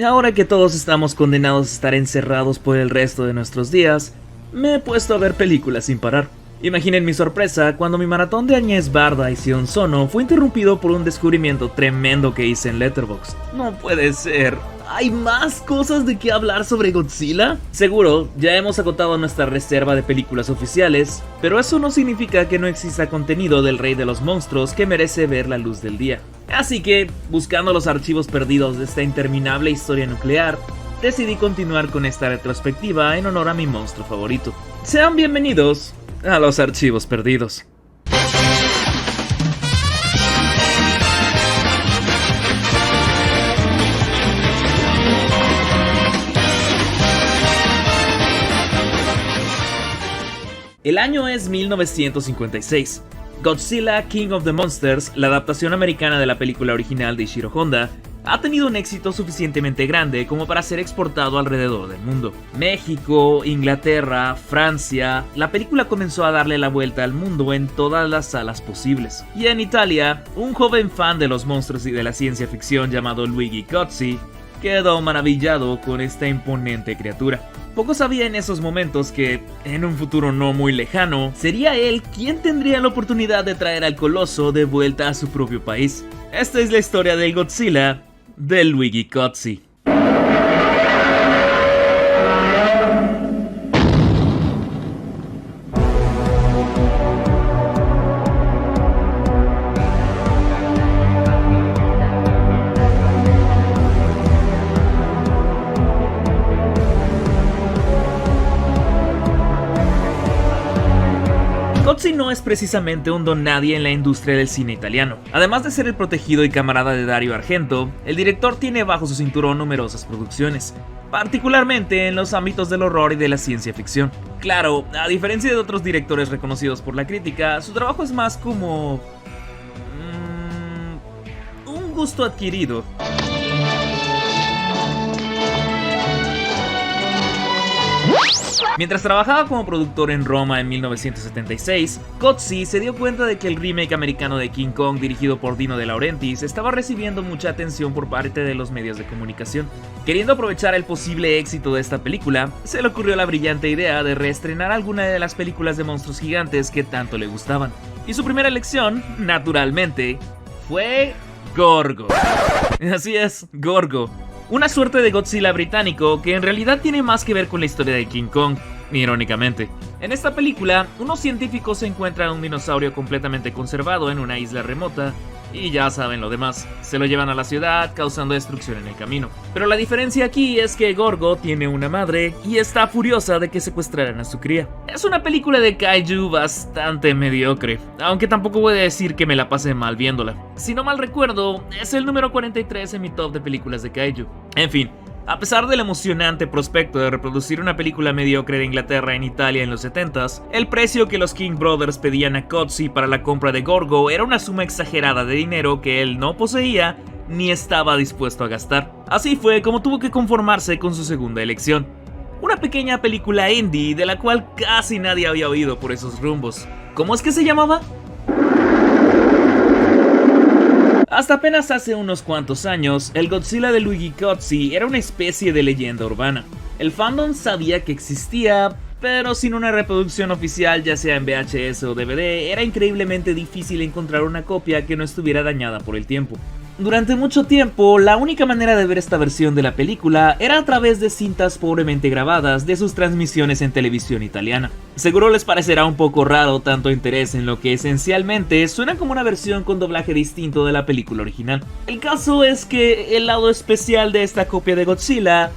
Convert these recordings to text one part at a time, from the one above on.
Ahora que todos estamos condenados a estar encerrados por el resto de nuestros días, me he puesto a ver películas sin parar. Imaginen mi sorpresa cuando mi maratón de Agnès Varda y Sion Sono fue interrumpido por un descubrimiento tremendo que hice en Letterboxd. No puede ser. ¿Hay más cosas de qué hablar sobre Godzilla? Seguro, ya hemos agotado nuestra reserva de películas oficiales, pero eso no significa que no exista contenido del Rey de los Monstruos que merece ver la luz del día. Así que, buscando los archivos perdidos de esta interminable historia nuclear, decidí continuar con esta retrospectiva en honor a mi monstruo favorito. Sean bienvenidos a los archivos perdidos. El año es 1956. Godzilla King of the Monsters, la adaptación americana de la película original de Ishiro Honda, ha tenido un éxito suficientemente grande como para ser exportado alrededor del mundo. México, Inglaterra, Francia, la película comenzó a darle la vuelta al mundo en todas las salas posibles. Y en Italia, un joven fan de los monstruos y de la ciencia ficción llamado Luigi Cozzi quedó maravillado con esta imponente criatura. Poco sabía en esos momentos que, en un futuro no muy lejano, sería él quien tendría la oportunidad de traer al coloso de vuelta a su propio país. Esta es la historia del Godzilla de Luigi Cozzi. Cozzi no es precisamente un don nadie en la industria del cine italiano. Además de ser el protegido y camarada de Dario Argento, el director tiene bajo su cinturón numerosas producciones, particularmente en los ámbitos del horror y de la ciencia ficción. Claro, a diferencia de otros directores reconocidos por la crítica, su trabajo es más como un gusto adquirido. Mientras trabajaba como productor en Roma en 1976, Cozzi se dio cuenta de que el remake americano de King Kong dirigido por Dino De Laurentiis estaba recibiendo mucha atención por parte de los medios de comunicación. Queriendo aprovechar el posible éxito de esta película, se le ocurrió la brillante idea de reestrenar alguna de las películas de monstruos gigantes que tanto le gustaban. Y su primera elección, naturalmente, fue Gorgo. Así es, Gorgo. Una suerte de Godzilla británico que en realidad tiene más que ver con la historia de King Kong, irónicamente. En esta película, unos científicos encuentran un dinosaurio completamente conservado en una isla remota, y ya saben lo demás, se lo llevan a la ciudad causando destrucción en el camino. Pero la diferencia aquí es que Gorgo tiene una madre y está furiosa de que secuestraran a su cría. Es una película de kaiju bastante mediocre, aunque tampoco voy a decir que me la pasé mal viéndola. Si no mal recuerdo, es el número 43 en mi top de películas de kaiju. En fin, a pesar del emocionante prospecto de reproducir una película mediocre de Inglaterra en Italia en los 70s, el precio que los King Brothers pedían a Cozzi para la compra de Gorgo era una suma exagerada de dinero que él no poseía ni estaba dispuesto a gastar. Así fue como tuvo que conformarse con su segunda elección, una pequeña película indie de la cual casi nadie había oído por esos rumbos. ¿Cómo es que se llamaba? Hasta apenas hace unos cuantos años, el Godzilla de Luigi Cozzi era una especie de leyenda urbana. El fandom sabía que existía, pero sin una reproducción oficial, ya sea en VHS o DVD, era increíblemente difícil encontrar una copia que no estuviera dañada por el tiempo. Durante mucho tiempo, la única manera de ver esta versión de la película era a través de cintas pobremente grabadas de sus transmisiones en televisión italiana. Seguro les parecerá un poco raro tanto interés en lo que esencialmente suena como una versión con doblaje distinto de la película original. El caso es que el lado especial de esta copia de Godzilla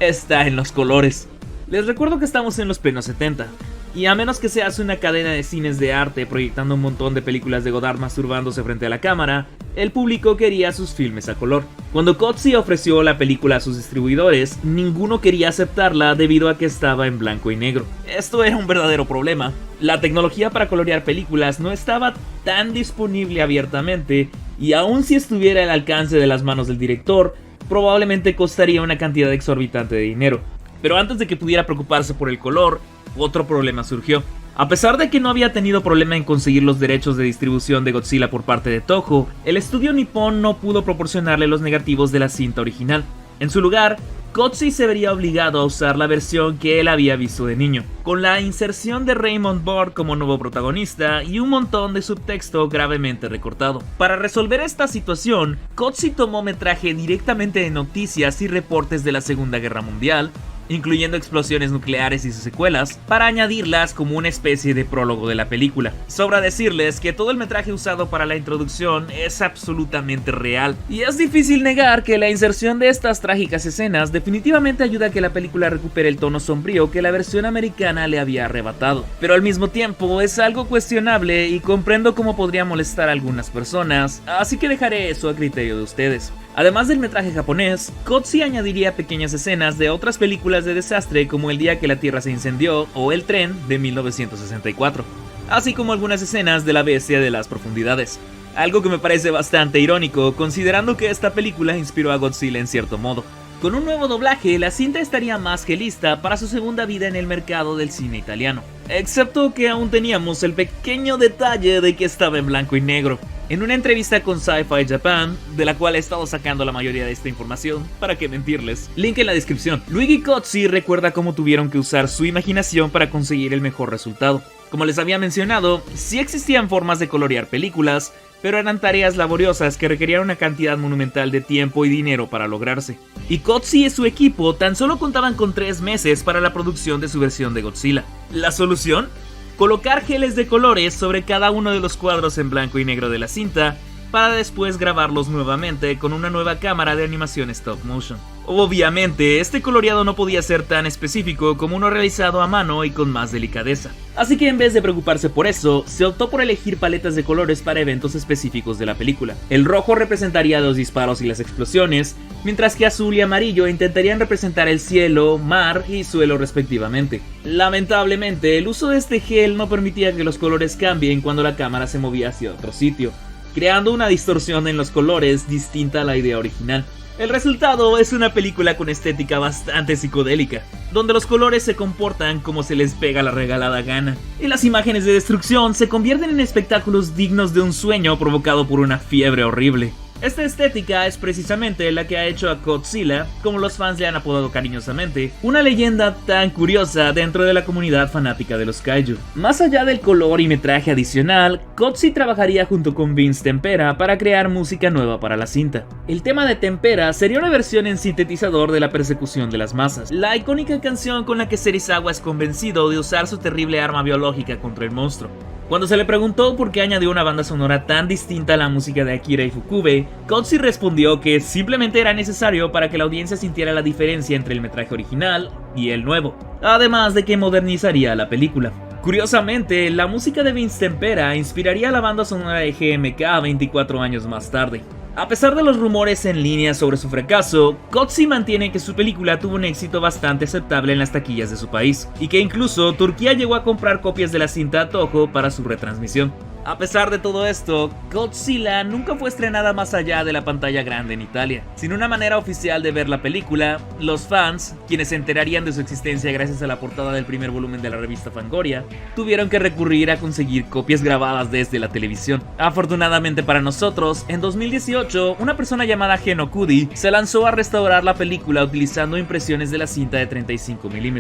está en los colores. Les recuerdo que estamos en los plenos 70. Y a menos que seas una cadena de cines de arte proyectando un montón de películas de Godard masturbándose frente a la cámara, el público quería sus filmes a color. Cuando Cozzi ofreció la película a sus distribuidores, ninguno quería aceptarla debido a que estaba en blanco y negro. Esto era un verdadero problema. La tecnología para colorear películas no estaba tan disponible abiertamente, y aun si estuviera al alcance de las manos del director, probablemente costaría una cantidad exorbitante de dinero. Pero antes de que pudiera preocuparse por el color, otro problema surgió. A pesar de que no había tenido problema en conseguir los derechos de distribución de Godzilla por parte de Toho, el estudio nipón no pudo proporcionarle los negativos de la cinta original. En su lugar, Coetzee se vería obligado a usar la versión que él había visto de niño, con la inserción de Raymond Burr como nuevo protagonista y un montón de subtexto gravemente recortado. Para resolver esta situación, Coetzee tomó metraje directamente de noticias y reportes de la Segunda Guerra Mundial, incluyendo explosiones nucleares y sus secuelas, para añadirlas como una especie de prólogo de la película. Sobra decirles que todo el metraje usado para la introducción es absolutamente real, y es difícil negar que la inserción de estas trágicas escenas definitivamente ayuda a que la película recupere el tono sombrío que la versión americana le había arrebatado. Pero al mismo tiempo es algo cuestionable y comprendo cómo podría molestar a algunas personas, así que dejaré eso a criterio de ustedes. Además del metraje japonés, Coetzee añadiría pequeñas escenas de otras películas de desastre como El día que la Tierra se incendió o El tren de 1964, así como algunas escenas de La bestia de las profundidades. Algo que me parece bastante irónico, considerando que esta película inspiró a Godzilla en cierto modo. Con un nuevo doblaje, la cinta estaría más que lista para su segunda vida en el mercado del cine italiano, excepto que aún teníamos el pequeño detalle de que estaba en blanco y negro. En una entrevista con Sci-Fi Japan, de la cual he estado sacando la mayoría de esta información, para qué mentirles, link en la descripción, Luigi Coetzee recuerda cómo tuvieron que usar su imaginación para conseguir el mejor resultado. Como les había mencionado, sí existían formas de colorear películas, pero eran tareas laboriosas que requerían una cantidad monumental de tiempo y dinero para lograrse. Y Coetzee y su equipo tan solo contaban con 3 meses para la producción de su versión de Godzilla. ¿La solución? Colocar geles de colores sobre cada uno de los cuadros en blanco y negro de la cinta, para después grabarlos nuevamente con una nueva cámara de animación stop motion. Obviamente, este coloreado no podía ser tan específico como uno realizado a mano y con más delicadeza. Así que en vez de preocuparse por eso, se optó por elegir paletas de colores para eventos específicos de la película. El rojo representaría los disparos y las explosiones, mientras que azul y amarillo intentarían representar el cielo, mar y suelo respectivamente. Lamentablemente, el uso de este gel no permitía que los colores cambien cuando la cámara se movía hacia otro sitio, creando una distorsión en los colores distinta a la idea original. El resultado es una película con estética bastante psicodélica, donde los colores se comportan como se les pega la regalada gana, y las imágenes de destrucción se convierten en espectáculos dignos de un sueño provocado por una fiebre horrible. Esta estética es precisamente la que ha hecho a Godzilla, como los fans le han apodado cariñosamente, una leyenda tan curiosa dentro de la comunidad fanática de los kaiju. Más allá del color y metraje adicional, Coetzee trabajaría junto con Vince Tempera para crear música nueva para la cinta. El tema de Tempera sería una versión en sintetizador de La persecución de las masas, la icónica canción con la que Serizawa es convencido de usar su terrible arma biológica contra el monstruo. Cuando se le preguntó por qué añadió una banda sonora tan distinta a la música de Akira Ifukube, Coetzee respondió que simplemente era necesario para que la audiencia sintiera la diferencia entre el metraje original y el nuevo, además de que modernizaría la película. Curiosamente, la música de Vince Tempera inspiraría a la banda sonora de GMK 24 años más tarde. A pesar de los rumores en línea sobre su fracaso, Coetzee mantiene que su película tuvo un éxito bastante aceptable en las taquillas de su país, y que incluso Turquía llegó a comprar copias de la cinta a Toho para su retransmisión. A pesar de todo esto, Godzilla nunca fue estrenada más allá de la pantalla grande en Italia. Sin una manera oficial de ver la película, los fans, quienes se enterarían de su existencia gracias a la portada del primer volumen de la revista Fangoria, tuvieron que recurrir a conseguir copias grabadas desde la televisión. Afortunadamente para nosotros, en 2018, una persona llamada Geno Kudi se lanzó a restaurar la película utilizando impresiones de la cinta de 35 mm.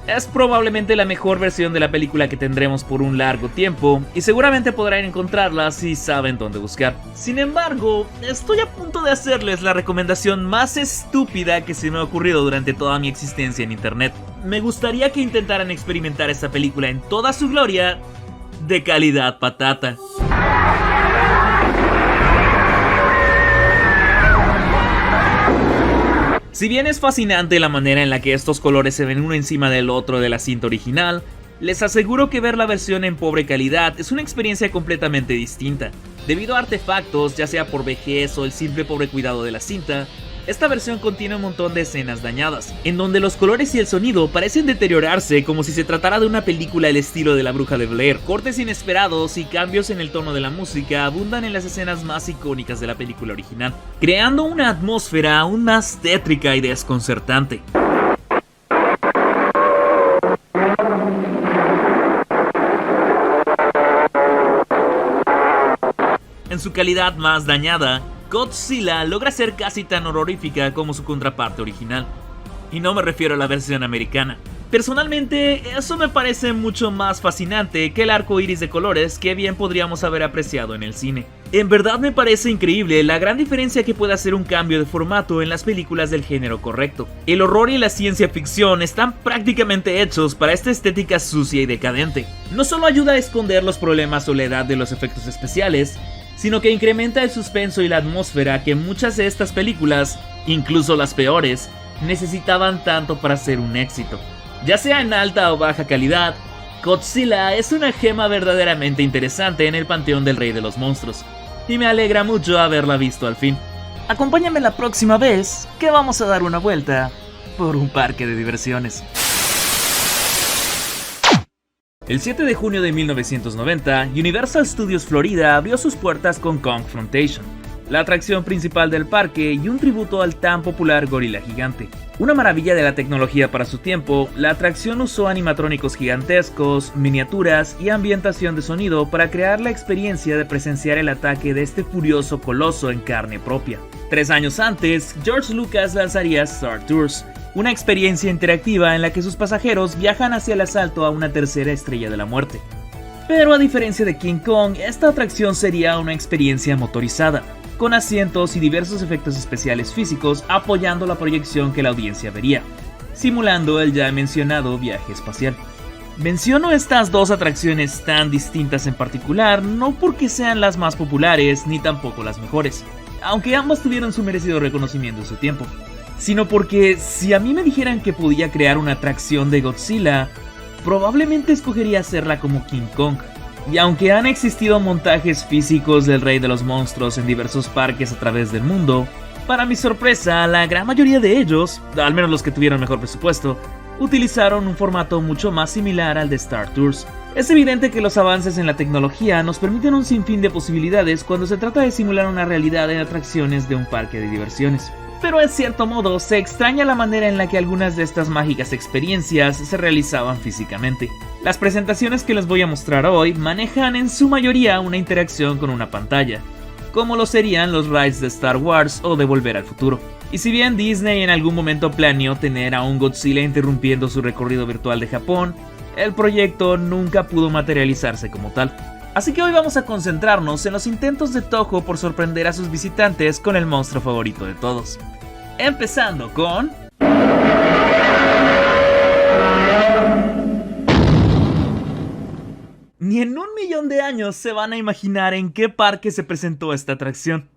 Es probablemente la mejor versión de la película que tendremos por un largo tiempo, y seguramente podrán encontrarla si saben dónde buscar. Sin embargo, estoy a punto de hacerles la recomendación más estúpida que se me ha ocurrido durante toda mi existencia en internet. Me gustaría que intentaran experimentar esta película en toda su gloria de calidad patata. Si bien es fascinante la manera en la que estos colores se ven uno encima del otro de la cinta original, les aseguro que ver la versión en pobre calidad es una experiencia completamente distinta. Debido a artefactos, ya sea por vejez o el simple pobre cuidado de la cinta, esta versión contiene un montón de escenas dañadas, en donde los colores y el sonido parecen deteriorarse como si se tratara de una película al estilo de La Bruja de Blair. Cortes inesperados y cambios en el tono de la música abundan en las escenas más icónicas de la película original, creando una atmósfera aún más tétrica y desconcertante. En su calidad más dañada, Godzilla logra ser casi tan horrorífica como su contraparte original. Y no me refiero a la versión americana. Personalmente, eso me parece mucho más fascinante que el arco iris de colores que bien podríamos haber apreciado en el cine. En verdad me parece increíble la gran diferencia que puede hacer un cambio de formato en las películas del género correcto. El horror y la ciencia ficción están prácticamente hechos para esta estética sucia y decadente. No solo ayuda a esconder los problemas o la edad de los efectos especiales, sino que incrementa el suspenso y la atmósfera que muchas de estas películas, incluso las peores, necesitaban tanto para ser un éxito. Ya sea en alta o baja calidad, Godzilla es una gema verdaderamente interesante en el panteón del rey de los monstruos, y me alegra mucho haberla visto al fin. Acompáñame la próxima vez que vamos a dar una vuelta por un parque de diversiones. El 7 de junio de 1990, Universal Studios Florida abrió sus puertas con Kongfrontation, la atracción principal del parque y un tributo al tan popular gorila gigante. Una maravilla de la tecnología para su tiempo, la atracción usó animatrónicos gigantescos, miniaturas y ambientación de sonido para crear la experiencia de presenciar el ataque de este furioso coloso en carne propia. 3 años antes, George Lucas lanzaría Star Tours, una experiencia interactiva en la que sus pasajeros viajan hacia el asalto a una tercera estrella de la muerte. Pero a diferencia de King Kong, esta atracción sería una experiencia motorizada, con asientos y diversos efectos especiales físicos apoyando la proyección que la audiencia vería, simulando el ya mencionado viaje espacial. Menciono estas dos atracciones tan distintas en particular no porque sean las más populares ni tampoco las mejores, aunque ambas tuvieron su merecido reconocimiento en su tiempo, sino porque si a mí me dijeran que podía crear una atracción de Godzilla, probablemente escogería hacerla como King Kong. Y aunque han existido montajes físicos del rey de los monstruos en diversos parques a través del mundo, para mi sorpresa, la gran mayoría de ellos, al menos los que tuvieron mejor presupuesto, utilizaron un formato mucho más similar al de Star Tours. Es evidente que los avances en la tecnología nos permiten un sinfín de posibilidades cuando se trata de simular una realidad en atracciones de un parque de diversiones. Pero en cierto modo se extraña la manera en la que algunas de estas mágicas experiencias se realizaban físicamente. Las presentaciones que les voy a mostrar hoy manejan en su mayoría una interacción con una pantalla, como lo serían los rides de Star Wars o de Volver al Futuro. Y si bien Disney en algún momento planeó tener a un Godzilla interrumpiendo su recorrido virtual de Japón, el proyecto nunca pudo materializarse como tal. Así que hoy vamos a concentrarnos en los intentos de Toho por sorprender a sus visitantes con el monstruo favorito de todos. Empezando con... Ni en 1.000.000 de años se van a imaginar en qué parque se presentó esta atracción.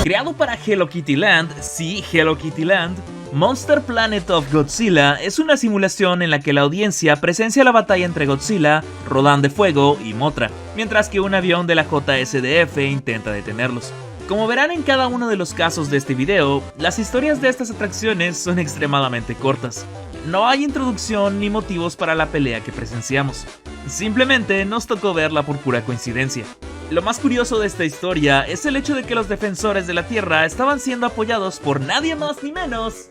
Creado para Hello Kitty Land, sí, Hello Kitty Land, Monster Planet of Godzilla es una simulación en la que la audiencia presencia la batalla entre Godzilla, Rodan de Fuego y Mothra, mientras que un avión de la JSDF intenta detenerlos. Como verán en cada uno de los casos de este video, las historias de estas atracciones son extremadamente cortas. No hay introducción ni motivos para la pelea que presenciamos. Simplemente nos tocó verla por pura coincidencia. Lo más curioso de esta historia es el hecho de que los defensores de la Tierra estaban siendo apoyados por nadie más ni menos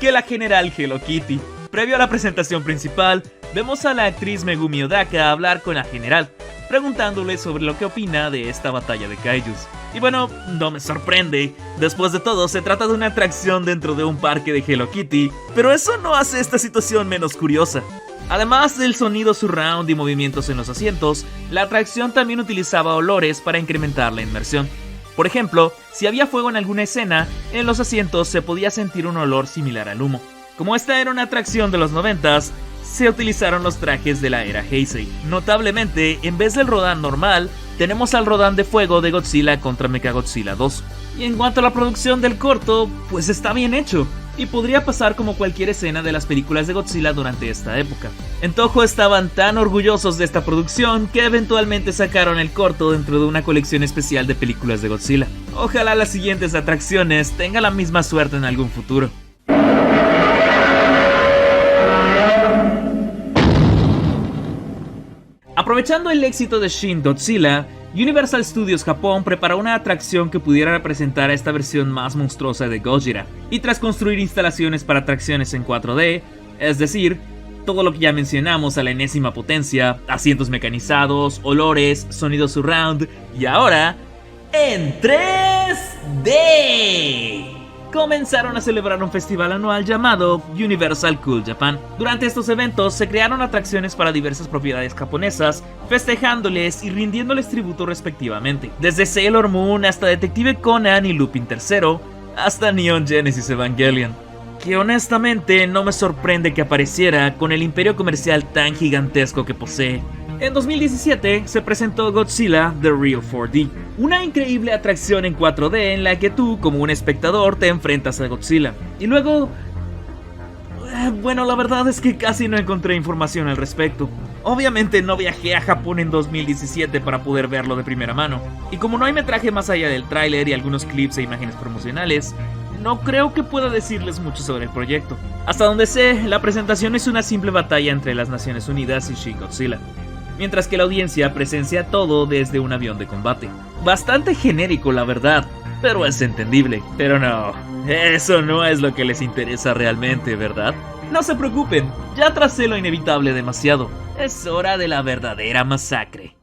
que la general Hello Kitty. Previo a la presentación principal, vemos a la actriz Megumi Odaka hablar con la general, preguntándole sobre lo que opina de esta batalla de kaijus. Y bueno, no me sorprende, después de todo se trata de una atracción dentro de un parque de Hello Kitty, pero eso no hace esta situación menos curiosa. Además del sonido surround y movimientos en los asientos, la atracción también utilizaba olores para incrementar la inmersión. Por ejemplo, si había fuego en alguna escena, en los asientos se podía sentir un olor similar al humo. Como esta era una atracción de los 90s, se utilizaron los trajes de la era Heisei. Notablemente, en vez del Rodan normal, tenemos al Rodan de fuego de Godzilla contra Mechagodzilla 2. Y en cuanto a la producción del corto, pues está bien hecho. Y podría pasar como cualquier escena de las películas de Godzilla durante esta época. En Toho estaban tan orgullosos de esta producción que eventualmente sacaron el corto dentro de una colección especial de películas de Godzilla. Ojalá las siguientes atracciones tengan la misma suerte en algún futuro. Aprovechando el éxito de Shin Godzilla, Universal Studios Japón preparó una atracción que pudiera representar a esta versión más monstruosa de Gojira, y tras construir instalaciones para atracciones en 4D, es decir, todo lo que ya mencionamos a la enésima potencia, asientos mecanizados, olores, sonido surround y ahora en 3D. Comenzaron a celebrar un festival anual llamado Universal Cool Japan. Durante estos eventos se crearon atracciones para diversas propiedades japonesas, festejándoles y rindiéndoles tributo respectivamente. Desde Sailor Moon hasta Detective Conan y Lupin III, hasta Neon Genesis Evangelion. Que honestamente no me sorprende que apareciera con el imperio comercial tan gigantesco que posee. En 2017 se presentó Godzilla The Real 4D, una increíble atracción en 4D en la que tú, como un espectador, te enfrentas a Godzilla. Y luego... bueno, la verdad es que casi no encontré información al respecto. Obviamente no viajé a Japón en 2017 para poder verlo de primera mano. Y como no hay metraje más allá del tráiler y algunos clips e imágenes promocionales, no creo que pueda decirles mucho sobre el proyecto. Hasta donde sé, la presentación es una simple batalla entre las Naciones Unidas y Shin Godzilla, mientras que la audiencia presencia todo desde un avión de combate. Bastante genérico, la verdad, pero es entendible. Pero no, eso no es lo que les interesa realmente, ¿verdad? No se preocupen, ya tracé lo inevitable demasiado. Es hora de la verdadera masacre.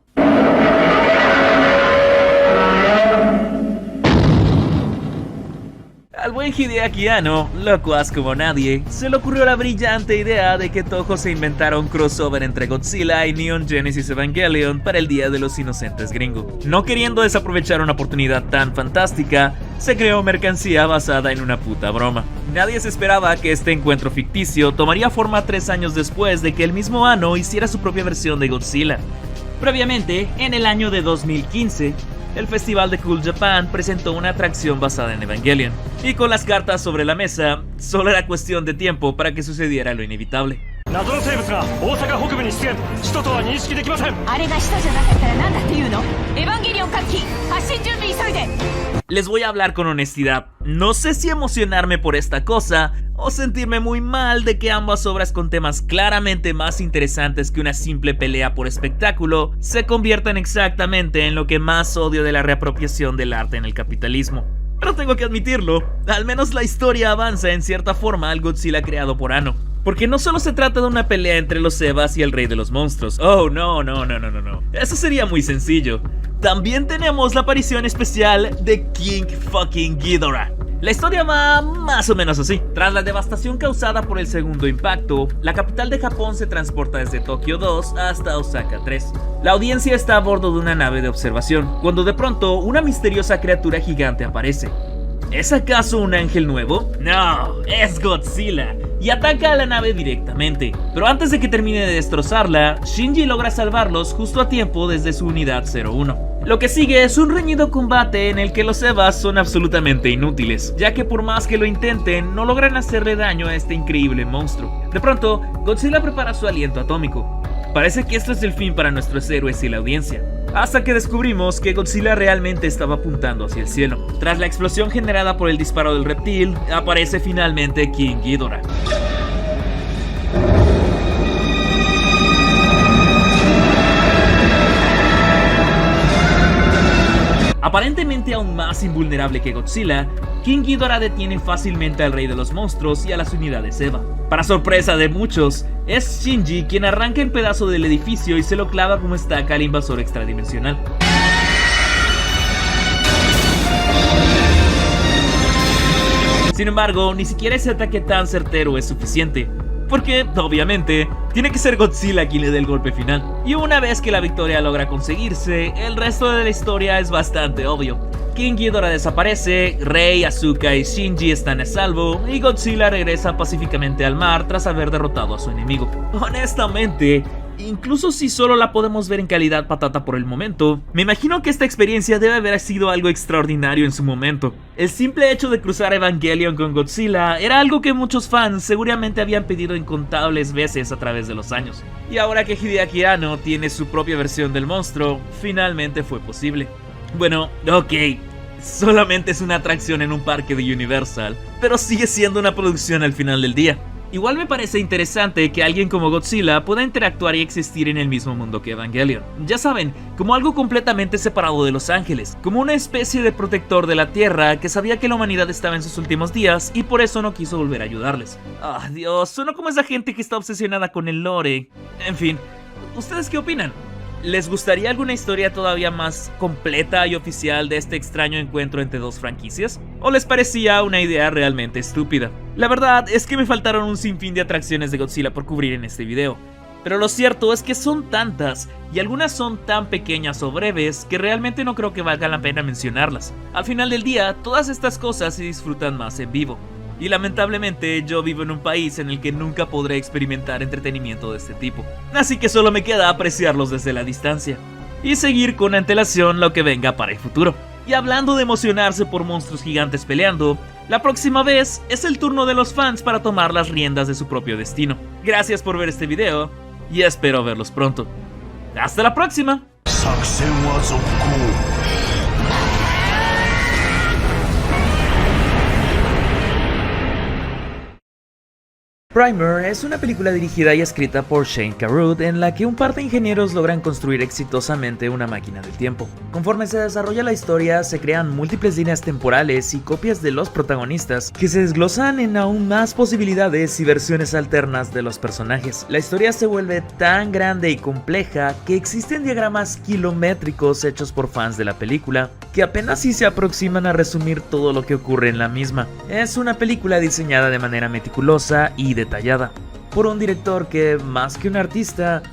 Al buen Hideaki Anno, locuaz como nadie, se le ocurrió la brillante idea de que Toho se inventara un crossover entre Godzilla y Neon Genesis Evangelion para el Día de los Inocentes gringo. No queriendo desaprovechar una oportunidad tan fantástica, se creó mercancía basada en una puta broma. Nadie se esperaba que este encuentro ficticio tomaría forma 3 años después de que el mismo Anno hiciera su propia versión de Godzilla. Previamente, en el año de 2015, el Festival de Cool Japan presentó una atracción basada en Evangelion. Y con las cartas sobre la mesa, solo era cuestión de tiempo para que sucediera lo inevitable. Les voy a hablar con honestidad. No sé si emocionarme por esta cosa o sentirme muy mal de que ambas obras con temas claramente más interesantes que una simple pelea por espectáculo se conviertan exactamente en lo que más odio de la reapropiación del arte en el capitalismo. Pero tengo que admitirlo, al menos la historia avanza en cierta forma al Godzilla creado por Anno. Porque no solo se trata de una pelea entre los Evas y el rey de los monstruos. Oh, no. Eso sería muy sencillo. También tenemos la aparición especial de King fucking Ghidorah. La historia va más o menos así. Tras la devastación causada por el segundo impacto, la capital de Japón se transporta desde Tokio 2 hasta Osaka 3. La audiencia está a bordo de una nave de observación, cuando de pronto una misteriosa criatura gigante aparece. ¿Es acaso un ángel nuevo? No, es Godzilla, y ataca a la nave directamente. Pero antes de que termine de destrozarla, Shinji logra salvarlos justo a tiempo desde su unidad 01. Lo que sigue es un reñido combate en el que los Evas son absolutamente inútiles, ya que por más que lo intenten, no logran hacerle daño a este increíble monstruo. De pronto, Godzilla prepara su aliento atómico. Parece que esto es el fin para nuestros héroes y la audiencia, hasta que descubrimos que Godzilla realmente estaba apuntando hacia el cielo. Tras la explosión generada por el disparo del reptil, aparece finalmente King Ghidorah. Aparentemente aún más invulnerable que Godzilla, King Ghidorah detiene fácilmente al rey de los monstruos y a las unidades Eva. Para sorpresa de muchos, es Shinji quien arranca el pedazo del edificio y se lo clava como estaca al invasor extradimensional. Sin embargo, ni siquiera ese ataque tan certero es suficiente, porque, obviamente, tiene que ser Godzilla quien le dé el golpe final. Y una vez que la victoria logra conseguirse, el resto de la historia es bastante obvio. King Ghidorah desaparece, Rei, Asuka y Shinji están a salvo, y Godzilla regresa pacíficamente al mar tras haber derrotado a su enemigo. Honestamente, incluso si solo la podemos ver en calidad patata por el momento, me imagino que esta experiencia debe haber sido algo extraordinario en su momento. El simple hecho de cruzar Evangelion con Godzilla era algo que muchos fans seguramente habían pedido incontables veces a través de los años. Y ahora que Hideaki Anno tiene su propia versión del monstruo, finalmente fue posible. Bueno, ok, solamente es una atracción en un parque de Universal, pero sigue siendo una producción al final del día. Igual me parece interesante que alguien como Godzilla pueda interactuar y existir en el mismo mundo que Evangelion. Ya saben, como algo completamente separado de Los Ángeles, como una especie de protector de la Tierra que sabía que la humanidad estaba en sus últimos días y por eso no quiso volver a ayudarles. Ah, Dios, suena como esa gente que está obsesionada con el lore. En fin, ¿ustedes qué opinan? ¿Les gustaría alguna historia todavía más completa y oficial de este extraño encuentro entre dos franquicias? ¿O les parecía una idea realmente estúpida? La verdad es que me faltaron un sinfín de atracciones de Godzilla por cubrir en este video. Pero lo cierto es que son tantas, y algunas son tan pequeñas o breves, que realmente no creo que valga la pena mencionarlas. Al final del día, todas estas cosas se disfrutan más en vivo. Y lamentablemente yo vivo en un país en el que nunca podré experimentar entretenimiento de este tipo. Así que solo me queda apreciarlos desde la distancia. Y seguir con antelación lo que venga para el futuro. Y hablando de emocionarse por monstruos gigantes peleando, la próxima vez es el turno de los fans para tomar las riendas de su propio destino. Gracias por ver este video y espero verlos pronto. ¡Hasta la próxima! Primer es una película dirigida y escrita por Shane Carruth en la que un par de ingenieros logran construir exitosamente una máquina del tiempo. Conforme se desarrolla la historia, se crean múltiples líneas temporales y copias de los protagonistas que se desglosan en aún más posibilidades y versiones alternas de los personajes. La historia se vuelve tan grande y compleja que existen diagramas kilométricos hechos por fans de la película que apenas si se aproximan a resumir todo lo que ocurre en la misma. Es una película diseñada de manera meticulosa y detallada por un director que, más que un artista,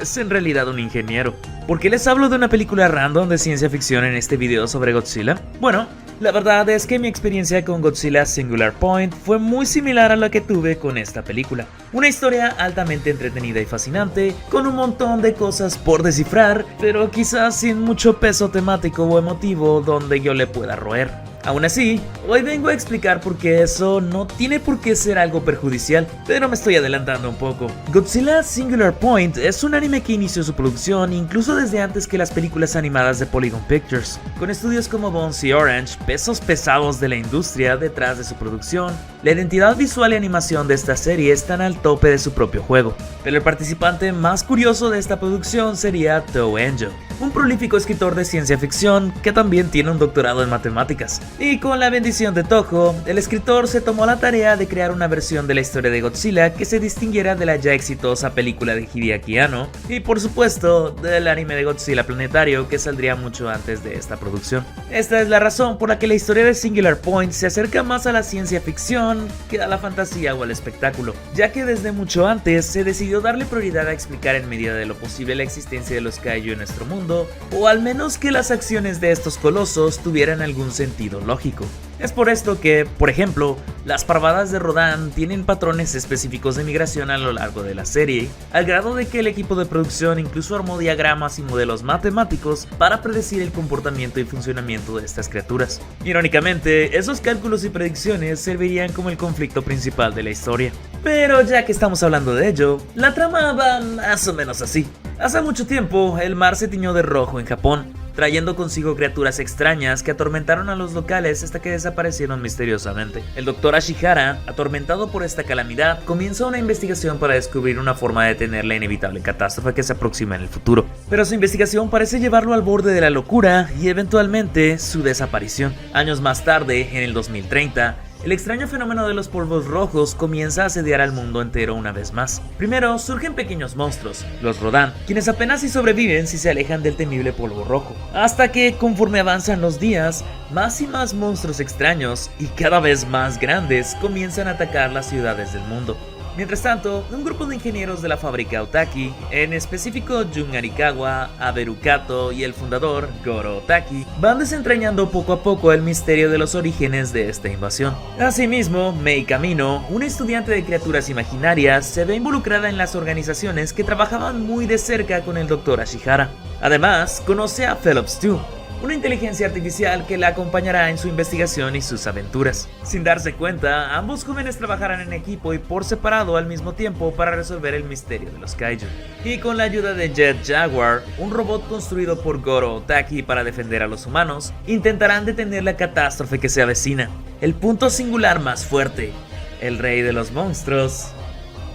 es en realidad un ingeniero. ¿Por qué les hablo de una película random de ciencia ficción en este video sobre Godzilla? Bueno, la verdad es que mi experiencia con Godzilla Singular Point fue muy similar a la que tuve con esta película. Una historia altamente entretenida y fascinante, con un montón de cosas por descifrar, pero quizás sin mucho peso temático o emotivo donde yo le pueda roer. Aún así, hoy vengo a explicar por qué eso no tiene por qué ser algo perjudicial, pero me estoy adelantando un poco. Godzilla Singular Point es un anime que inició su producción incluso desde antes que las películas animadas de Polygon Pictures, con estudios como Bones y Orange, pesos pesados de la industria detrás de su producción. La identidad visual y animación de esta serie están al tope de su propio juego, pero el participante más curioso de esta producción sería Toho Enjo, un prolífico escritor de ciencia ficción que también tiene un doctorado en matemáticas. Y con la bendición de Toho, el escritor se tomó la tarea de crear una versión de la historia de Godzilla que se distinguiera de la ya exitosa película de Hideaki Anno y por supuesto del anime de Godzilla Planetario que saldría mucho antes de esta producción. Esta es la razón por la que la historia de Singular Point se acerca más a la ciencia ficción que a la fantasía o al espectáculo, ya que desde mucho antes se decidió darle prioridad a explicar en medida de lo posible la existencia de los kaiju en nuestro mundo, o al menos que las acciones de estos colosos tuvieran algún sentido lógico. Es por esto que, por ejemplo, las parvadas de Rodan tienen patrones específicos de migración a lo largo de la serie, al grado de que el equipo de producción incluso armó diagramas y modelos matemáticos para predecir el comportamiento y funcionamiento de estas criaturas. Irónicamente, esos cálculos y predicciones servirían como el conflicto principal de la historia. Pero ya que estamos hablando de ello, la trama va más o menos así. Hace mucho tiempo, el mar se tiñó de rojo en Japón, trayendo consigo criaturas extrañas que atormentaron a los locales hasta que desaparecieron misteriosamente. El Dr. Ashihara, atormentado por esta calamidad, comienza una investigación para descubrir una forma de detener la inevitable catástrofe que se aproxima en el futuro. Pero su investigación parece llevarlo al borde de la locura y eventualmente su desaparición. Años más tarde, en el 2030, el extraño fenómeno de los polvos rojos comienza a asediar al mundo entero una vez más. Primero surgen pequeños monstruos, los Rodan, quienes apenas si sobreviven si se alejan del temible polvo rojo, hasta que conforme avanzan los días, más y más monstruos extraños y cada vez más grandes comienzan a atacar las ciudades del mundo. Mientras tanto, un grupo de ingenieros de la fábrica Otaki, en específico Jun Arikawa, Aberu Kato y el fundador, Goro Otaki, van desentrañando poco a poco el misterio de los orígenes de esta invasión. Asimismo, Mei Kamino, una estudiante de criaturas imaginarias, se ve involucrada en las organizaciones que trabajaban muy de cerca con el Dr. Ashihara. Además, conoce a Phelps 2, una inteligencia artificial que la acompañará en su investigación y sus aventuras. Sin darse cuenta, ambos jóvenes trabajarán en equipo y por separado al mismo tiempo para resolver el misterio de los kaiju. Y con la ayuda de Jet Jaguar, un robot construido por Goro Otaki para defender a los humanos, intentarán detener la catástrofe que se avecina. El punto singular más fuerte, el rey de los monstruos,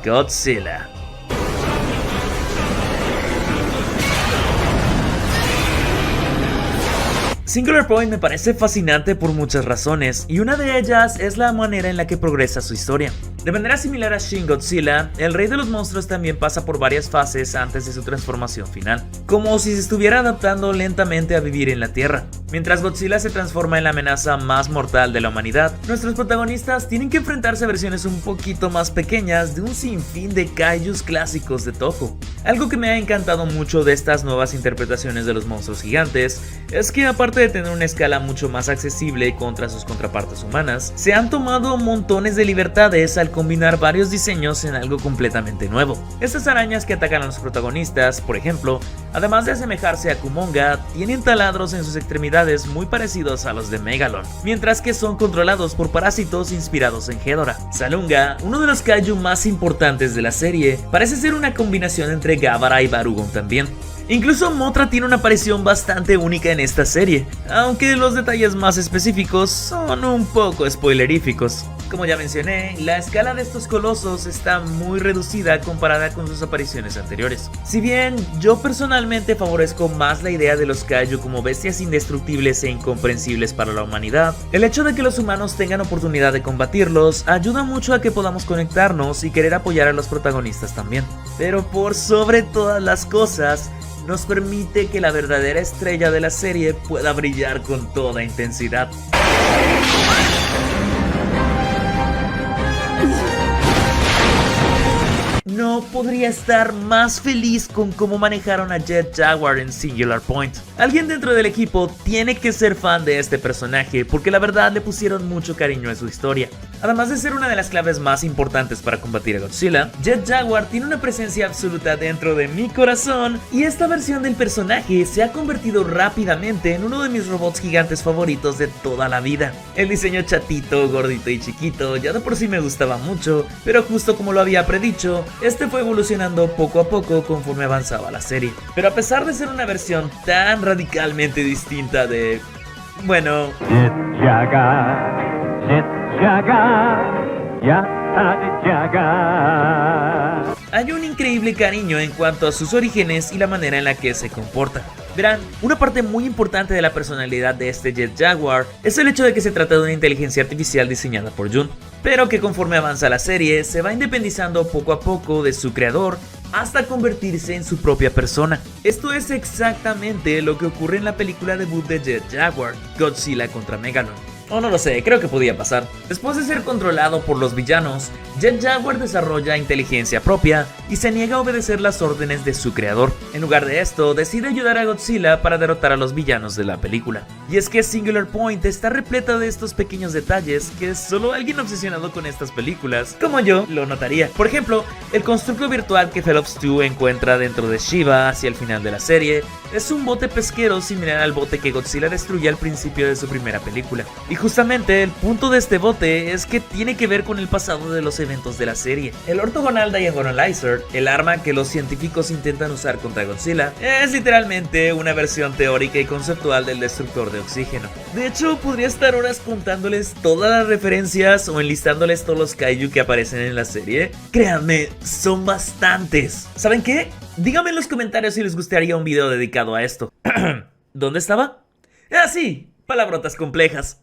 Godzilla. Singular Point me parece fascinante por muchas razones, y una de ellas es la manera en la que progresa su historia. De manera similar a Shin Godzilla, el rey de los monstruos también pasa por varias fases antes de su transformación final, como si se estuviera adaptando lentamente a vivir en la Tierra. Mientras Godzilla se transforma en la amenaza más mortal de la humanidad, nuestros protagonistas tienen que enfrentarse a versiones un poquito más pequeñas de un sinfín de kaijus clásicos de Toho. Algo que me ha encantado mucho de estas nuevas interpretaciones de los monstruos gigantes es que, aparte de tener una escala mucho más accesible contra sus contrapartes humanas, se han tomado montones de libertades al combinar varios diseños en algo completamente nuevo. Estas arañas que atacan a los protagonistas, por ejemplo, además de asemejarse a Kumonga, tienen taladros en sus extremidades muy parecidos a los de Megalon, mientras que son controlados por parásitos inspirados en Ghidorah. Salunga, uno de los kaiju más importantes de la serie, parece ser una combinación entre Gabara y Barugon también. Incluso Mothra tiene una aparición bastante única en esta serie, aunque los detalles más específicos son un poco spoileríficos. Como ya mencioné, la escala de estos colosos está muy reducida comparada con sus apariciones anteriores. Si bien yo personalmente favorezco más la idea de los kaiju como bestias indestructibles e incomprensibles para la humanidad, el hecho de que los humanos tengan oportunidad de combatirlos ayuda mucho a que podamos conectarnos y querer apoyar a los protagonistas también. Pero por sobre todas las cosas, nos permite que la verdadera estrella de la serie pueda brillar con toda intensidad. No podría estar más feliz con cómo manejaron a Jet Jaguar en Singular Point. Alguien dentro del equipo tiene que ser fan de este personaje porque la verdad le pusieron mucho cariño a su historia. Además de ser una de las claves más importantes para combatir a Godzilla, Jet Jaguar tiene una presencia absoluta dentro de mi corazón, y esta versión del personaje se ha convertido rápidamente en uno de mis robots gigantes favoritos de toda la vida. El diseño chatito, gordito y chiquito ya de por sí me gustaba mucho, pero justo como lo había predicho, este fue evolucionando poco a poco conforme avanzaba la serie. Pero a pesar de ser una versión tan radicalmente distinta de... bueno... Jet Jaguar, Jet Jaguar, Jet Jaguar. Hay un increíble cariño en cuanto a sus orígenes y la manera en la que se comporta. Verán, una parte muy importante de la personalidad de este Jet Jaguar es el hecho de que se trata de una inteligencia artificial diseñada por Jun, pero que conforme avanza la serie se va independizando poco a poco de su creador hasta convertirse en su propia persona. Esto es exactamente lo que ocurre en la película debut de Jet Jaguar, Godzilla contra Megalon. O no lo sé, creo que podía pasar. Después de ser controlado por los villanos, Jet Jaguar desarrolla inteligencia propia y se niega a obedecer las órdenes de su creador. En lugar de esto, decide ayudar a Godzilla para derrotar a los villanos de la película. Y es que Singular Point está repleta de estos pequeños detalles que solo alguien obsesionado con estas películas, como yo, lo notaría. Por ejemplo, el constructo virtual que Phelps 2 encuentra dentro de Shiva hacia el final de la serie es un bote pesquero similar al bote que Godzilla destruye al principio de su primera película. Y justamente el punto de este bote es que tiene que ver con el pasado de los eventos de la serie. El Orthogonal Diagonalizer, el arma que los científicos intentan usar contra Godzilla, es literalmente una versión teórica y conceptual del destructor de oxígeno. De hecho, podría estar horas contándoles todas las referencias o enlistándoles todos los kaiju que aparecen en la serie. Créanme, son bastantes. ¿Saben qué? Díganme en los comentarios si les gustaría un video dedicado a esto. ¿Dónde estaba? Ah, sí, palabrotas complejas.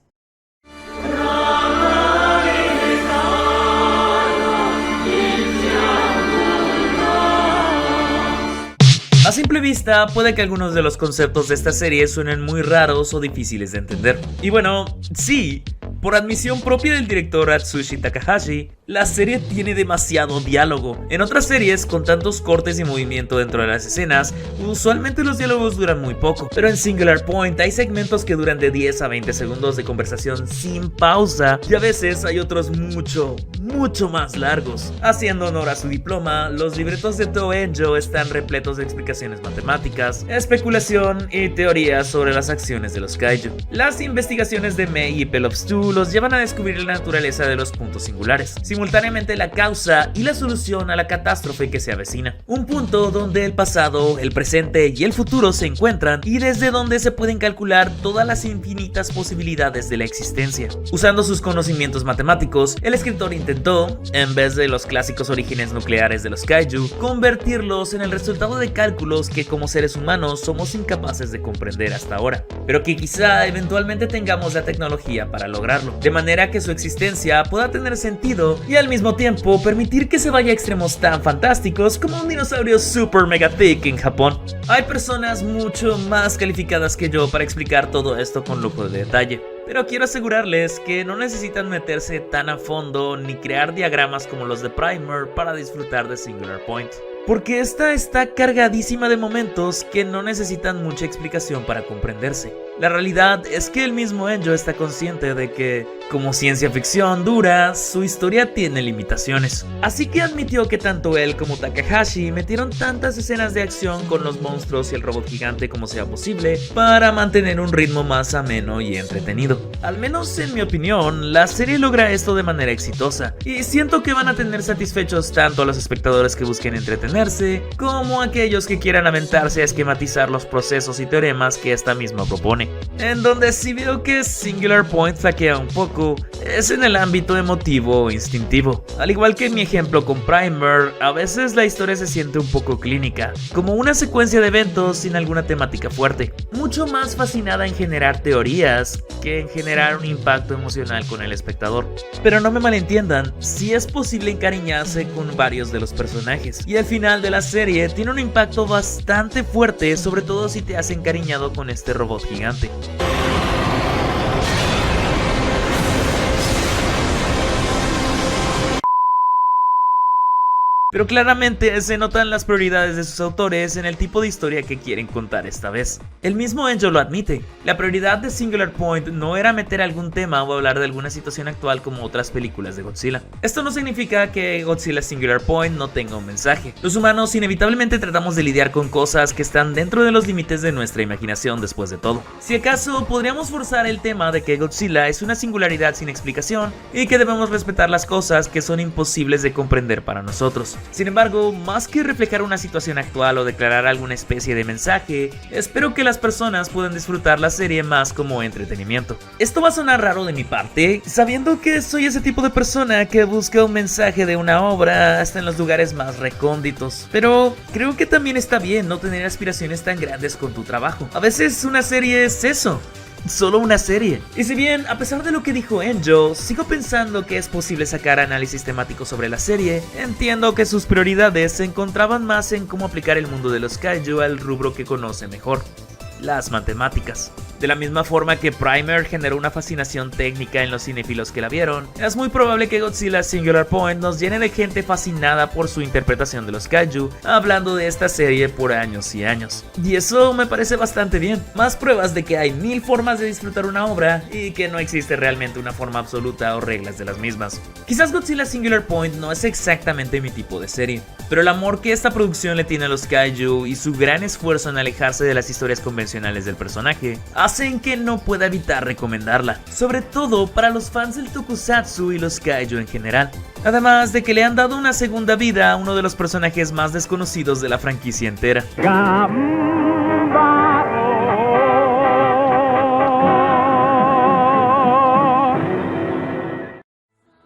A simple vista, puede que algunos de los conceptos de esta serie suenen muy raros o difíciles de entender. Y bueno, sí, por admisión propia del director Atsushi Takahashi, la serie tiene demasiado diálogo. En otras series, con tantos cortes y movimiento dentro de las escenas, usualmente los diálogos duran muy poco. Pero en Singular Point hay segmentos que duran de 10 a 20 segundos de conversación sin pausa, y a veces hay otros mucho más largos. Haciendo honor a su diploma, los libretos de Toei están repletos de explicaciones matemáticas, especulación y teorías sobre las acciones de los kaiju. Las investigaciones de Mei y Phelps 2 los llevan a descubrir la naturaleza de los puntos singulares. simultáneamente la causa y la solución a la catástrofe que se avecina. Un punto donde el pasado, el presente y el futuro se encuentran y desde donde se pueden calcular todas las infinitas posibilidades de la existencia. Usando sus conocimientos matemáticos, el escritor intentó, en vez de los clásicos orígenes nucleares de los kaiju, convertirlos en el resultado de cálculos que como seres humanos somos incapaces de comprender hasta ahora, pero que quizá eventualmente tengamos la tecnología para lograrlo, de manera que su existencia pueda tener sentido y al mismo tiempo permitir que se vaya a extremos tan fantásticos como un dinosaurio super mega thick en Japón. Hay personas mucho más calificadas que yo para explicar todo esto con lujo de detalle, pero quiero asegurarles que no necesitan meterse tan a fondo ni crear diagramas como los de Primer para disfrutar de Singular Point, porque esta está cargadísima de momentos que no necesitan mucha explicación para comprenderse. La realidad es que el mismo Enjo está consciente de que, como ciencia ficción dura, su historia tiene limitaciones. Así que admitió que tanto él como Takahashi metieron tantas escenas de acción con los monstruos y el robot gigante como sea posible para mantener un ritmo más ameno y entretenido. Al menos en mi opinión, la serie logra esto de manera exitosa, y siento que van a tener satisfechos tanto a los espectadores que busquen entretenerse, como a aquellos que quieran aventarse a esquematizar los procesos y teoremas que esta misma propone. En donde sí veo que Singular Point flaquea un poco es en el ámbito emotivo o instintivo. Al igual que en mi ejemplo con Primer, a veces la historia se siente un poco clínica, como una secuencia de eventos sin alguna temática fuerte, mucho más fascinada en generar teorías que en generar un impacto emocional con el espectador. Pero no me malentiendan, sí es posible encariñarse con varios de los personajes, y el final de la serie tiene un impacto bastante fuerte, sobre todo si te has encariñado con este robot gigante. Pero claramente se notan las prioridades de sus autores en el tipo de historia que quieren contar esta vez. El mismo Enjo lo admite, la prioridad de Singular Point no era meter algún tema o hablar de alguna situación actual como otras películas de Godzilla. Esto no significa que Godzilla Singular Point no tenga un mensaje. Los humanos inevitablemente tratamos de lidiar con cosas que están dentro de los límites de nuestra imaginación después de todo. Si acaso, podríamos forzar el tema de que Godzilla es una singularidad sin explicación y que debemos respetar las cosas que son imposibles de comprender para nosotros. Sin embargo, más que reflejar una situación actual o declarar alguna especie de mensaje, espero que las personas puedan disfrutar la serie más como entretenimiento. Esto va a sonar raro de mi parte, sabiendo que soy ese tipo de persona que busca un mensaje de una obra hasta en los lugares más recónditos, pero creo que también está bien no tener aspiraciones tan grandes con tu trabajo. A veces una serie es eso, solo una serie. Y si bien, a pesar de lo que dijo Enjo, sigo pensando que es posible sacar análisis temáticos sobre la serie, entiendo que sus prioridades se encontraban más en cómo aplicar el mundo de los kaiju al rubro que conoce mejor: las matemáticas. De la misma forma que Primer generó una fascinación técnica en los cinéfilos que la vieron, es muy probable que Godzilla Singular Point nos llene de gente fascinada por su interpretación de los kaiju, hablando de esta serie por años y años. Y eso me parece bastante bien, más pruebas de que hay 1000 formas de disfrutar una obra y que no existe realmente una forma absoluta o reglas de las mismas. Quizás Godzilla Singular Point no es exactamente mi tipo de serie, pero el amor que esta producción le tiene a los kaiju y su gran esfuerzo en alejarse de las historias convencionales del personaje hacen que no pueda evitar recomendarla, sobre todo para los fans del tokusatsu y los kaiju en general. Además de que le han dado una segunda vida a uno de los personajes más desconocidos de la franquicia entera.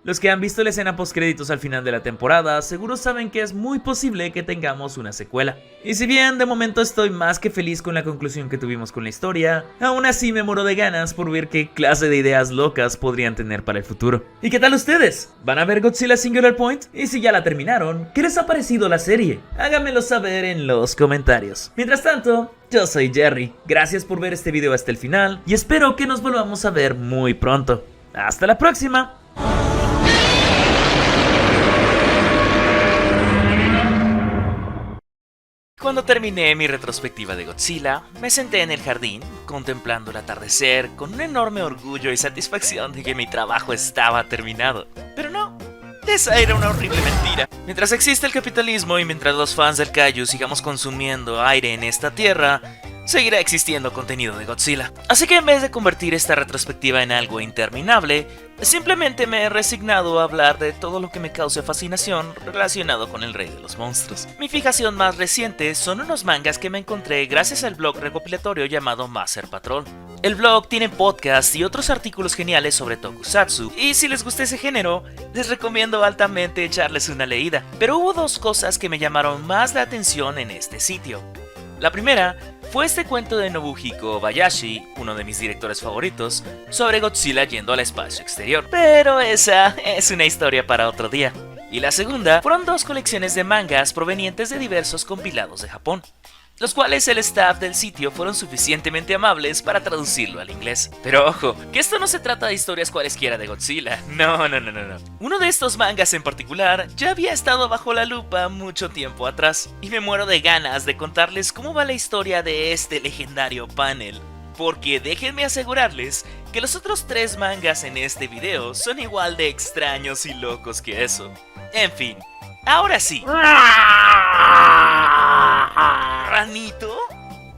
Los que han visto la escena postcréditos al final de la temporada seguro saben que es muy posible que tengamos una secuela. Y si bien de momento estoy más que feliz con la conclusión que tuvimos con la historia, aún así me muero de ganas por ver qué clase de ideas locas podrían tener para el futuro. ¿Y qué tal ustedes? ¿Van a ver Godzilla Singular Point? Y si ya la terminaron, ¿qué les ha parecido la serie? Háganmelo saber en los comentarios. Mientras tanto, yo soy Jerry, gracias por ver este video hasta el final y espero que nos volvamos a ver muy pronto. ¡Hasta la próxima! Cuando terminé mi retrospectiva de Godzilla, me senté en el jardín, contemplando el atardecer, con un enorme orgullo y satisfacción de que mi trabajo estaba terminado. Pero no, esa era una horrible mentira. Mientras existe el capitalismo y mientras los fans del kaiju sigamos consumiendo aire en esta tierra, seguirá existiendo contenido de Godzilla. Así que en vez de convertir esta retrospectiva en algo interminable, simplemente me he resignado a hablar de todo lo que me cause fascinación relacionado con el rey de los monstruos. Mi fijación más reciente son unos mangas que me encontré gracias al blog recopilatorio llamado Master Patrol. El blog tiene podcasts y otros artículos geniales sobre tokusatsu, y si les gusta ese género, les recomiendo altamente echarles una leída. Pero hubo dos cosas que me llamaron más la atención en este sitio. La primera fue este cuento de Nobuhiko Obayashi, uno de mis directores favoritos, sobre Godzilla yendo al espacio exterior. Pero esa es una historia para otro día. Y la segunda fueron dos colecciones de mangas provenientes de diversos compilados de Japón, los cuales el staff del sitio fueron suficientemente amables para traducirlo al inglés. Pero ojo, que esto no se trata de historias cualesquiera de Godzilla. No. Uno de estos mangas en particular ya había estado bajo la lupa mucho tiempo atrás, y me muero de ganas de contarles cómo va la historia de este legendario panel. Porque déjenme asegurarles que los otros 3 mangas en este video son igual de extraños y locos que eso. En fin, ahora sí. ¿Ranito?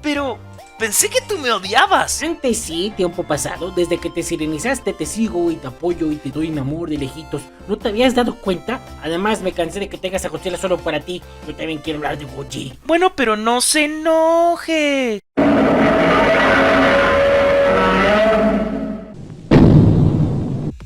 Pero pensé que tú me odiabas. Antes sí, tiempo pasado, desde que te sirenizaste te sigo y te apoyo y te doy mi amor de lejitos. ¿No te habías dado cuenta? Además me cansé de que tengas a Godzilla solo para ti. Yo también quiero hablar de Godzilla. Bueno, pero no se enoje.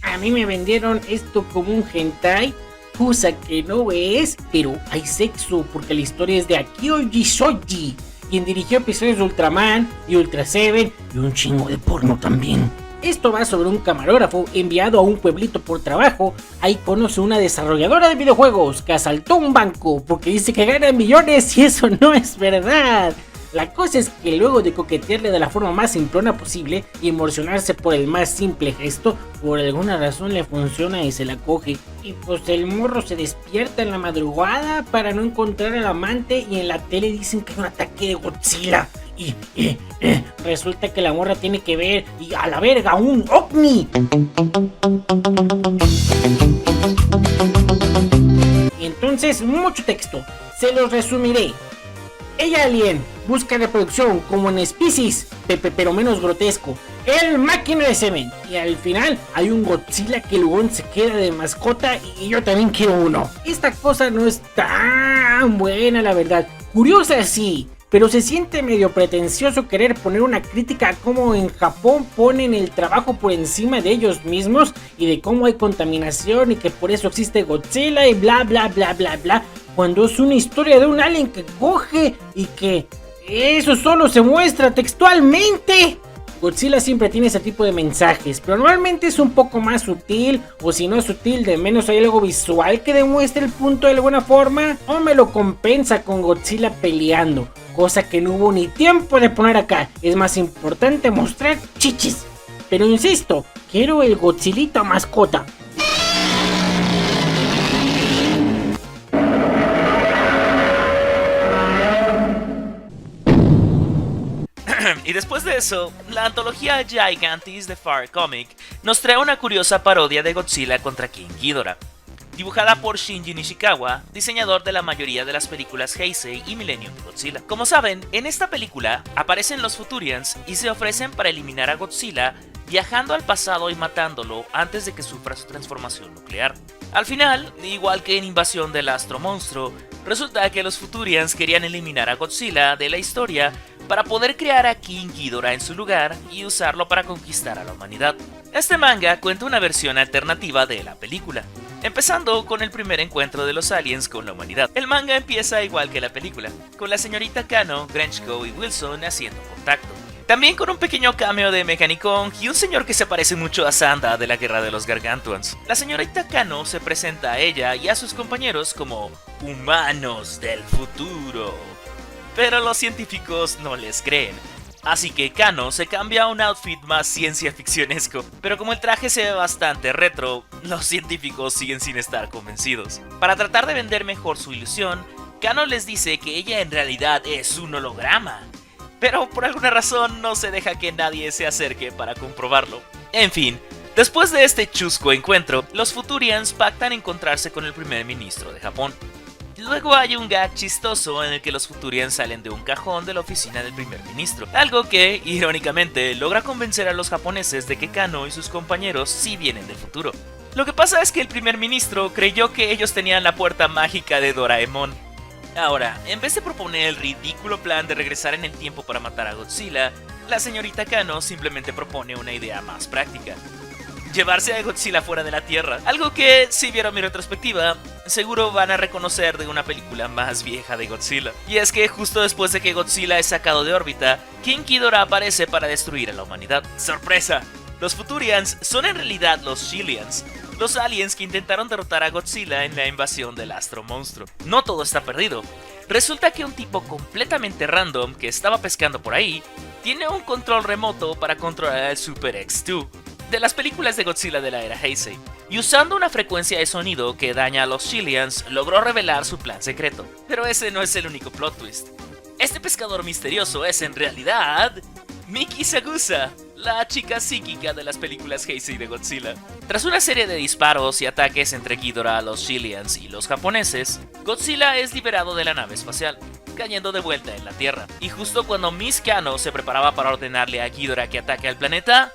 A mí me vendieron esto como un hentai, cosa que no es, pero hay sexo porque la historia es de Akioji Shoji, quien dirigió episodios de Ultraman y Ultra Seven y un chingo de porno también. Esto va sobre un camarógrafo enviado a un pueblito por trabajo. Ahí conoce una desarrolladora de videojuegos que asaltó un banco porque dice que gana millones y eso no es verdad. La cosa es que luego de coquetearle de la forma más simplona posible y emocionarse por el más simple gesto, por alguna razón le funciona y se la coge. Y pues el morro se despierta en la madrugada para no encontrar al amante y en la tele dicen que hay un ataque de Godzilla. Y resulta que la morra tiene que ver y a la verga un ovni. Y entonces mucho texto, se los resumiré. Ella alien busca reproducción como en Species, pero menos grotesco. El máquina de semen. Y al final hay un Godzilla que luego se queda de mascota y yo también quiero uno. Esta cosa no es tan buena, la verdad. Curiosa sí, pero se siente medio pretencioso querer poner una crítica a cómo en Japón ponen el trabajo por encima de ellos mismos y de cómo hay contaminación y que por eso existe Godzilla y bla bla bla bla bla, cuando es una historia de un alien que coge y que eso solo se muestra textualmente. Godzilla siempre tiene ese tipo de mensajes, pero normalmente es un poco más sutil, o si no es sutil, de menos hay algo visual que demuestre el punto de alguna forma, o me lo compensa con Godzilla peleando, cosa que no hubo ni tiempo de poner acá. Es más importante mostrar chichis. Pero insisto, quiero el Godzillita mascota. Y después de eso, la antología Gigantes de Far Comic nos trae una curiosa parodia de Godzilla contra King Ghidorah, dibujada por Shinji Nishikawa, diseñador de la mayoría de las películas Heisei y Millennium de Godzilla. Como saben, en esta película aparecen los Futurians y se ofrecen para eliminar a Godzilla viajando al pasado y matándolo antes de que sufra su transformación nuclear. Al final, igual que en Invasión del Astro Monstruo, resulta que los Futurians querían eliminar a Godzilla de la historia para poder crear a King Ghidorah en su lugar y usarlo para conquistar a la humanidad. Este manga cuenta una versión alternativa de la película, empezando con el primer encuentro de los aliens con la humanidad. El manga empieza igual que la película, con la señorita Kano, Grenchko y Wilson haciendo contacto. También con un pequeño cameo de Mechanicon y un señor que se parece mucho a Sanda de la Guerra de los Gargantuans. La señorita Kano se presenta a ella y a sus compañeros como humanos del futuro, pero los científicos no les creen. Así que Kano se cambia a un outfit más ciencia ficcionesco, pero como el traje se ve bastante retro, los científicos siguen sin estar convencidos. Para tratar de vender mejor su ilusión, Kano les dice que ella en realidad es un holograma, pero por alguna razón no se deja que nadie se acerque para comprobarlo. En fin, después de este chusco encuentro, los Futurians pactan encontrarse con el primer ministro de Japón. Luego hay un gag chistoso en el que los Futurians salen de un cajón de la oficina del primer ministro, algo que, irónicamente, logra convencer a los japoneses de que Kano y sus compañeros sí vienen del futuro. Lo que pasa es que el primer ministro creyó que ellos tenían la puerta mágica de Doraemon. Ahora, en vez de proponer el ridículo plan de regresar en el tiempo para matar a Godzilla, la señorita Kano simplemente propone una idea más práctica: llevarse a Godzilla fuera de la Tierra, algo que, si vieron mi retrospectiva, seguro van a reconocer de una película más vieja de Godzilla. Y es que justo después de que Godzilla es sacado de órbita, King Ghidorah aparece para destruir a la humanidad. ¡Sorpresa! Los Futurians son en realidad los Shillians, los aliens que intentaron derrotar a Godzilla en la invasión del astro monstruo. No todo está perdido. Resulta que un tipo completamente random que estaba pescando por ahí tiene un control remoto para controlar el Super X2 de las películas de Godzilla de la era Heisei, y usando una frecuencia de sonido que daña a los Shillians, logró revelar su plan secreto. Pero ese no es el único plot twist. Este pescador misterioso es en realidad Miki Sagusa, la chica psíquica de las películas Heisei de Godzilla. Tras una serie de disparos y ataques entre Ghidorah, los Shillians y los japoneses, Godzilla es liberado de la nave espacial, cayendo de vuelta en la Tierra. Y justo cuando Miss Kano se preparaba para ordenarle a Ghidorah que ataque al planeta,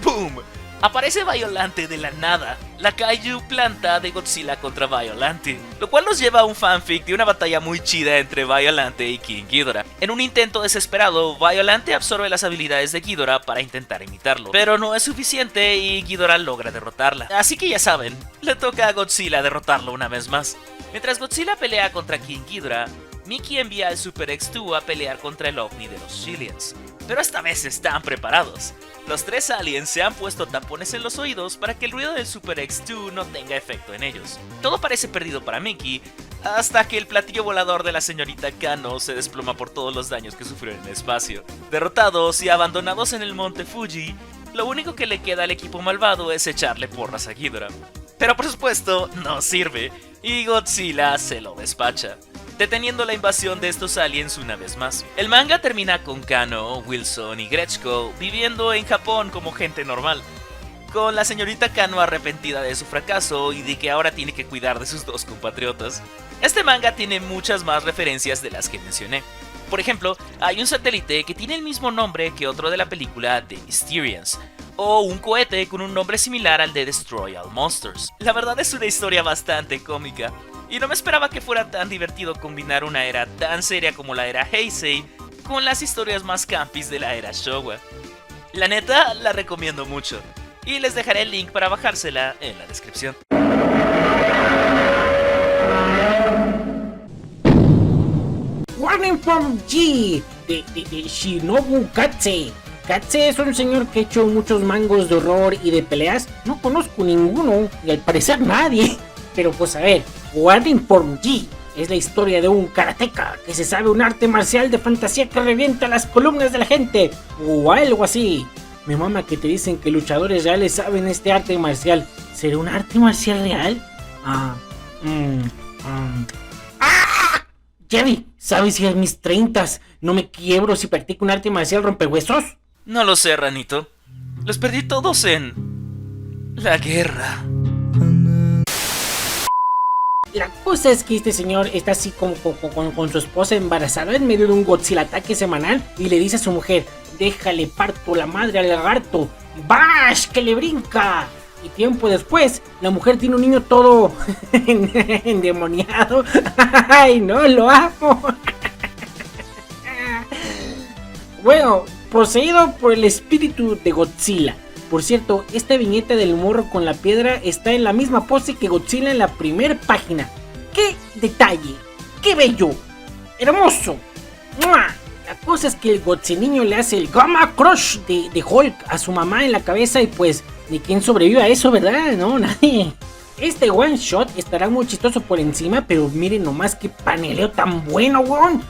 ¡boom!, aparece Biollante de la nada, la kaiju planta de Godzilla contra Biollante, lo cual nos lleva a un fanfic de una batalla muy chida entre Biollante y King Ghidorah. En un intento desesperado, Biollante absorbe las habilidades de Ghidorah para intentar imitarlo, pero no es suficiente y Ghidorah logra derrotarla. Así que ya saben, le toca a Godzilla derrotarlo una vez más. Mientras Godzilla pelea contra King Ghidorah, Miki envía al Super X2 a pelear contra el OVNI de los Shillians. Pero esta vez están preparados. Los tres aliens se han puesto tapones en los oídos para que el ruido del Super X2 no tenga efecto en ellos. Todo parece perdido para Miki, hasta que el platillo volador de la señorita Kano se desploma por todos los daños que sufrió en el espacio. Derrotados y abandonados en el monte Fuji, lo único que le queda al equipo malvado es echarle porras a Ghidorah. Pero por supuesto, no sirve, y Godzilla se lo despacha, deteniendo la invasión de estos aliens una vez más. El manga termina con Kano, Wilson y Gretschko viviendo en Japón como gente normal, con la señorita Kano arrepentida de su fracaso y de que ahora tiene que cuidar de sus dos compatriotas. Este manga tiene muchas más referencias de las que mencioné. Por ejemplo, hay un satélite que tiene el mismo nombre que otro de la película The Mysterians, o un cohete con un nombre similar al de Destroy All Monsters. La verdad es una historia bastante cómica, y no me esperaba que fuera tan divertido combinar una era tan seria como la era Heisei con las historias más campis de la era Showa. La neta, la recomiendo mucho, y les dejaré el link para bajársela en la descripción. Warning from G de Shinobu Katse. Katse es un señor que ha hecho muchos mangos de horror y de peleas. No conozco ninguno, y al parecer nadie. Pero pues a ver, Warning from G es la historia de un karateka que se sabe un arte marcial de fantasía que revienta las columnas de la gente, o algo así. Me mama que te dicen que luchadores reales saben este arte marcial. ¿Será un arte marcial real? Jerry, ¿sabes si a mis 30s no me quiebro si practico un arte marcial rompehuesos? No lo sé, ranito. Los perdí todos en la guerra. La cosa es que este señor está así como con su esposa embarazada en medio de un Godzilla ataque semanal y le dice a su mujer: déjale parto la madre al lagarto, ¡bash! ¡Que le brinca! Y tiempo después, la mujer tiene un niño todo endemoniado. ¡Ay, no, lo amo! Bueno, poseído por el espíritu de Godzilla. Por cierto, esta viñeta del morro con la piedra está en la misma pose que Godzilla en la primera página. ¡Qué detalle! ¡Qué bello! ¡Hermoso! ¡Mua! La cosa es que el Godziniño le hace el Gamma Crush de Hulk a su mamá en la cabeza y pues, ¿ni quién sobrevive a eso, verdad? No, nadie. Este one shot estará muy chistoso por encima, pero miren nomás qué paneleo tan bueno, weón.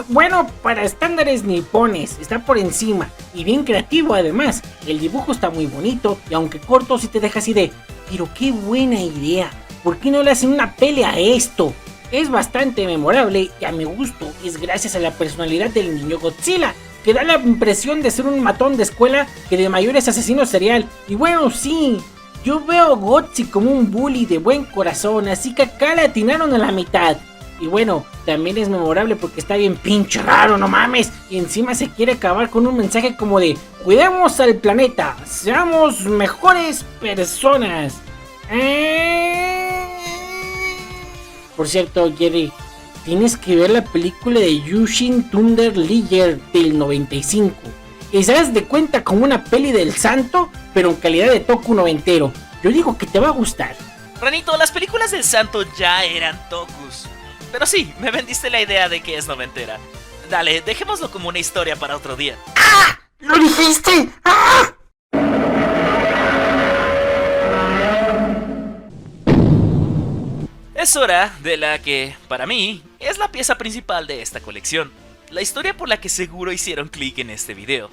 Bueno, para estándares nipones, está por encima y bien creativo además. El dibujo está muy bonito y aunque corto sí te deja así de, pero qué buena idea, ¿por qué no le hacen una pelea a esto? Es bastante memorable y a mi gusto es gracias a la personalidad del niño Godzilla, que da la impresión de ser un matón de escuela que de mayor es asesino serial. Y bueno, sí, yo veo a Gotzi como un bully de buen corazón, así que acá le atinaron a la mitad. Y bueno, también es memorable porque está bien pinche raro, no mames. Y encima se quiere acabar con un mensaje como de: cuidemos al planeta, seamos mejores personas. Por cierto, Jerry, tienes que ver la película de Yushin Thunder Liger del 95. Y se das de cuenta como una peli del santo, pero en calidad de toku noventero. Yo digo que te va a gustar. Ranito, las películas del santo ya eran tokus. Pero sí, me vendiste la idea de que es noventera. Dale, dejémoslo como una historia para otro día. ¡Ah! ¡Lo dijiste! ¡Ah! Es hora de la que, para mí, es la pieza principal de esta colección. La historia por la que seguro hicieron clic en este video.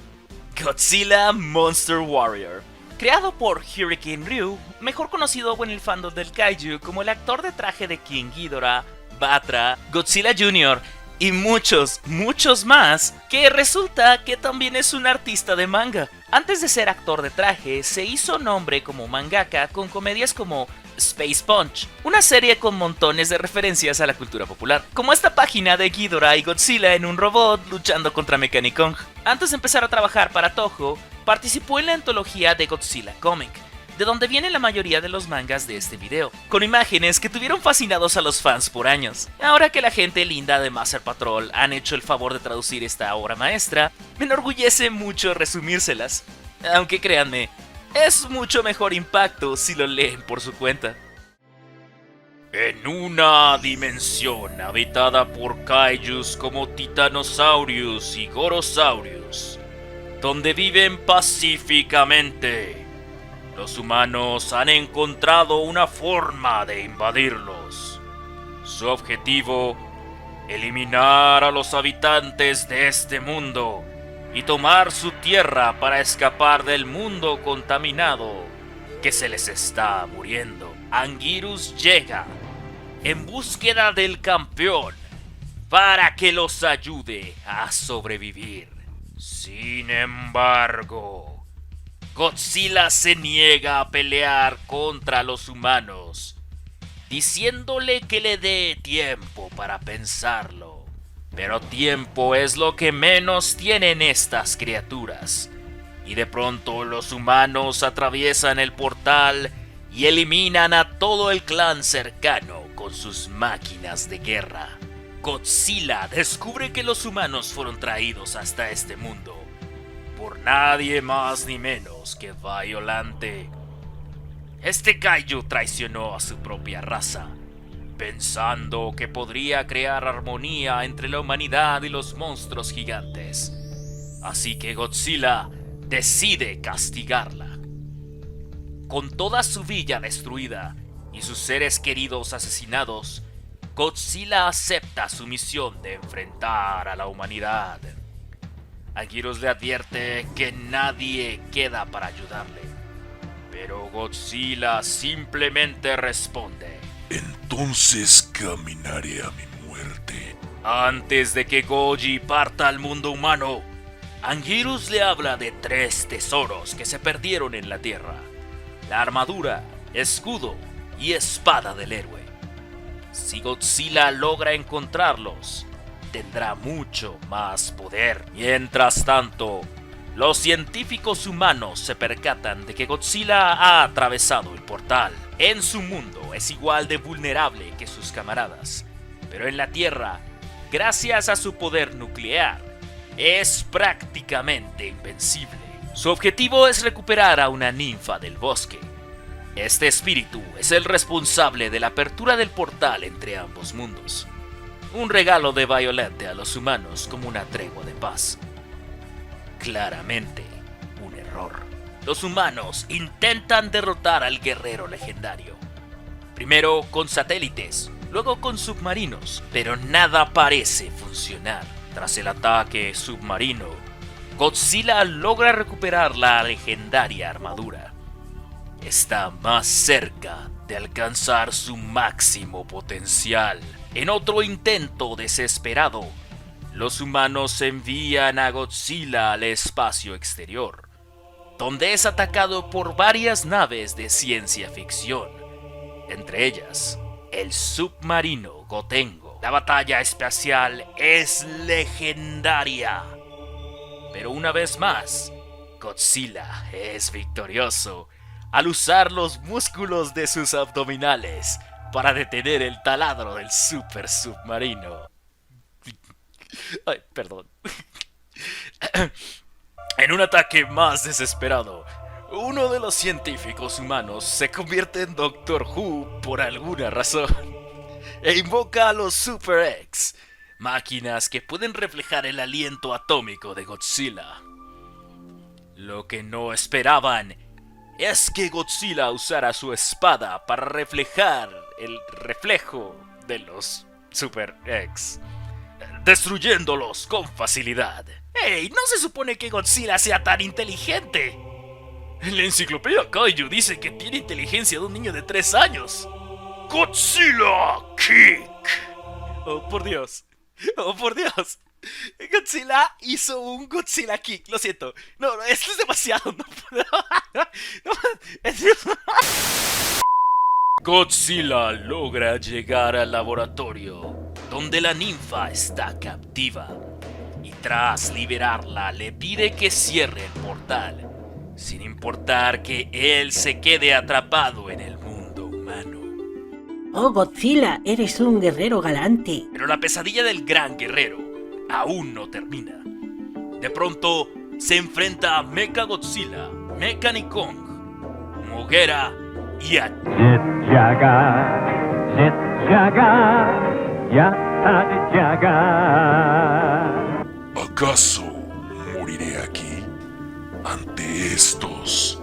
Godzilla Monster Warrior. Creado por Hurricane Ryu, mejor conocido en el fandom del kaiju como el actor de traje de King Ghidorah, Batra, Godzilla Jr. y muchos más, que resulta que también es un artista de manga. Antes de ser actor de traje, se hizo nombre como mangaka con comedias como Space Punch, una serie con montones de referencias a la cultura popular, como esta página de Ghidorah y Godzilla en un robot luchando contra Mechanicong. Antes de empezar a trabajar para Toho, participó en la antología de Godzilla Comic, de donde vienen la mayoría de los mangas de este video, con imágenes que tuvieron fascinados a los fans por años. Ahora que la gente linda de Master Patrol han hecho el favor de traducir esta obra maestra, me enorgullece mucho resumírselas, aunque créanme, es mucho mejor impacto si lo leen por su cuenta. En una dimensión habitada por kaijus como Titanosaurus y Gorosaurus, donde viven pacíficamente, los humanos han encontrado una forma de invadirlos. Su objetivo: eliminar a los habitantes de este mundo y tomar su tierra para escapar del mundo contaminado que se les está muriendo. Anguirus llega en búsqueda del campeón para que los ayude a sobrevivir. Sin embargo, Godzilla se niega a pelear contra los humanos, diciéndole que le dé tiempo para pensarlo. Pero tiempo es lo que menos tienen estas criaturas, y de pronto los humanos atraviesan el portal y eliminan a todo el clan cercano con sus máquinas de guerra. Godzilla descubre que los humanos fueron traídos hasta este mundo por nadie más ni menos que Violante. Este kaiju traicionó a su propia raza, pensando que podría crear armonía entre la humanidad y los monstruos gigantes. Así que Godzilla decide castigarla. Con toda su villa destruida y sus seres queridos asesinados, Godzilla acepta su misión de enfrentar a la humanidad. Anguirus le advierte que nadie queda para ayudarle, pero Godzilla simplemente responde: entonces caminaré a mi muerte. Antes de que Goji parta al mundo humano, Anguirus le habla de 3 tesoros que se perdieron en la Tierra: la armadura, escudo y espada del héroe. Si Godzilla logra encontrarlos, tendrá mucho más poder. Mientras tanto, los científicos humanos se percatan de que Godzilla ha atravesado el portal. En su mundo es igual de vulnerable que sus camaradas, pero en la Tierra, gracias a su poder nuclear, es prácticamente invencible. Su objetivo es recuperar a una ninfa del bosque. Este espíritu es el responsable de la apertura del portal entre ambos mundos. Un regalo de Violante a los humanos como una tregua de paz. Claramente, un error. Los humanos intentan derrotar al guerrero legendario. Primero con satélites, luego con submarinos, pero nada parece funcionar. Tras el ataque submarino, Godzilla logra recuperar la legendaria armadura. Está más cerca de alcanzar su máximo potencial. En otro intento desesperado, los humanos envían a Godzilla al espacio exterior, donde es atacado por varias naves de ciencia ficción, entre ellas el submarino Gotengo. La batalla espacial es legendaria. Pero una vez más, Godzilla es victorioso al usar los músculos de sus abdominales para detener el taladro del super submarino. Ay, perdón. En un ataque más desesperado, uno de los científicos humanos se convierte en Doctor Who por alguna razón e invoca a los Super X, máquinas que pueden reflejar el aliento atómico de Godzilla. Lo que no esperaban es que Godzilla usara su espada para reflejar el reflejo de los Super X, destruyéndolos con facilidad. ¡Ey! ¿No se supone que Godzilla sea tan inteligente? En la enciclopedia Kaiju dice que tiene inteligencia de un niño de 3 años. ¡Godzilla Kick! ¡Oh, por Dios! ¡Oh, por Dios! Godzilla hizo un Godzilla Kick, lo siento. No, esto es demasiado. No puedo. Godzilla logra llegar al laboratorio, donde la ninfa está captiva. Y tras liberarla, le pide que cierre el portal, sin importar que él se quede atrapado en el mundo humano. Oh, Godzilla, eres un guerrero galante. Pero la pesadilla del gran guerrero aún no termina. De pronto se enfrenta a Mechagodzilla, Mechanicong, Moguera y a Jet Jaga, Yata Jaga. ¿Acaso moriré aquí ante estos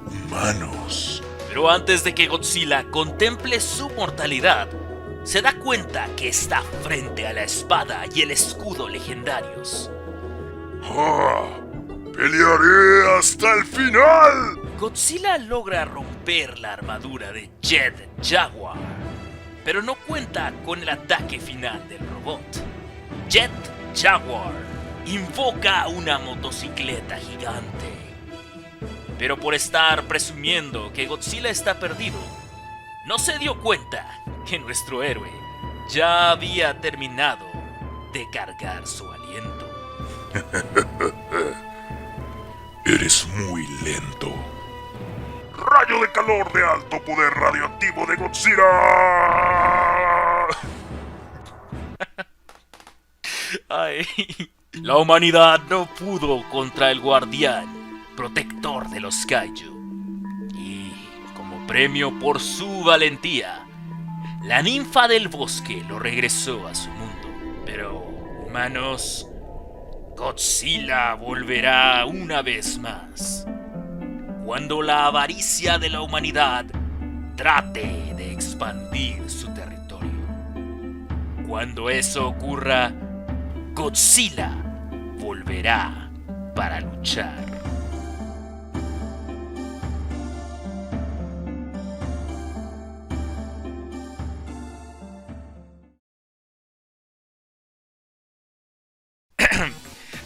humanos? Pero antes de que Godzilla contemple su mortalidad, se da cuenta que está frente a la espada y el escudo legendarios. ¡Ah! ¡Pelearé hasta el final! Godzilla logra romper la armadura de Jet Jaguar, pero no cuenta con el ataque final del robot. Jet Jaguar invoca una motocicleta gigante. Pero por estar presumiendo que Godzilla está perdido, no se dio cuenta que nuestro héroe ya había terminado de cargar su aliento. Eres muy lento. ¡Rayo de calor de alto poder radioactivo de Godzilla! Ay. La humanidad no pudo contra el guardián, protector de los Kaiju. Y como premio por su valentía, la ninfa del bosque lo regresó a su mundo. Pero, humanos, Godzilla volverá una vez más, cuando la avaricia de la humanidad trate de expandir su territorio. Cuando eso ocurra, Godzilla volverá para luchar.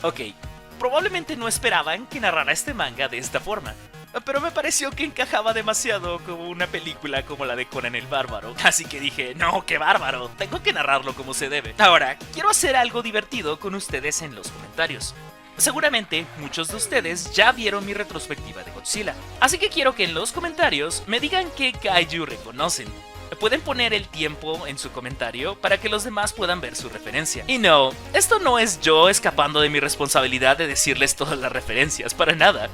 Ok, probablemente no esperaban que narrara este manga de esta forma, pero me pareció que encajaba demasiado como una película como la de Conan el Bárbaro. Así que dije, no, qué bárbaro, tengo que narrarlo como se debe. Ahora, quiero hacer algo divertido con ustedes en los comentarios. Seguramente muchos de ustedes ya vieron mi retrospectiva de Godzilla, así que quiero que en los comentarios me digan qué kaiju reconocen. Pueden poner el tiempo en su comentario para que los demás puedan ver su referencia. Y no, esto no es yo escapando de mi responsabilidad de decirles todas las referencias, para nada.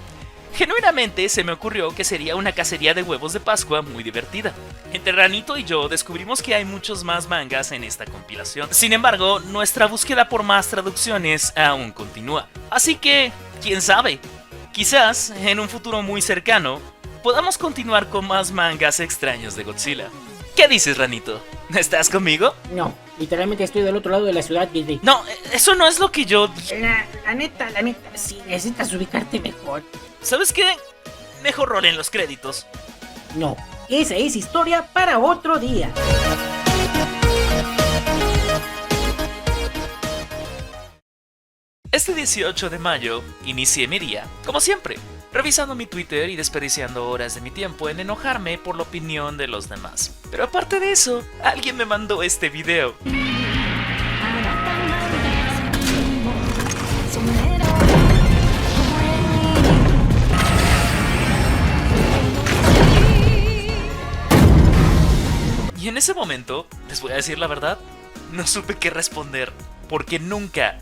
Genuinamente se me ocurrió que sería una cacería de huevos de Pascua muy divertida. Entre Ranito y yo descubrimos que hay muchos más mangas en esta compilación. Sin embargo, nuestra búsqueda por más traducciones aún continúa. Así que, quién sabe, quizás en un futuro muy cercano podamos continuar con más mangas extraños de Godzilla. ¿Qué dices, Ranito? ¿Estás conmigo? No, literalmente estoy del otro lado de la ciudad, Disney. No, eso no es lo que yo dije. La neta, sí, necesitas ubicarte mejor. ¿Sabes qué? Mejor rol en los créditos. No, esa es historia para otro día. Este 18 de mayo inicié mi día, como siempre, revisando mi Twitter y desperdiciando horas de mi tiempo en enojarme por la opinión de los demás. Pero aparte de eso, alguien me mandó este video. Y en ese momento, les voy a decir la verdad, no supe qué responder, porque nunca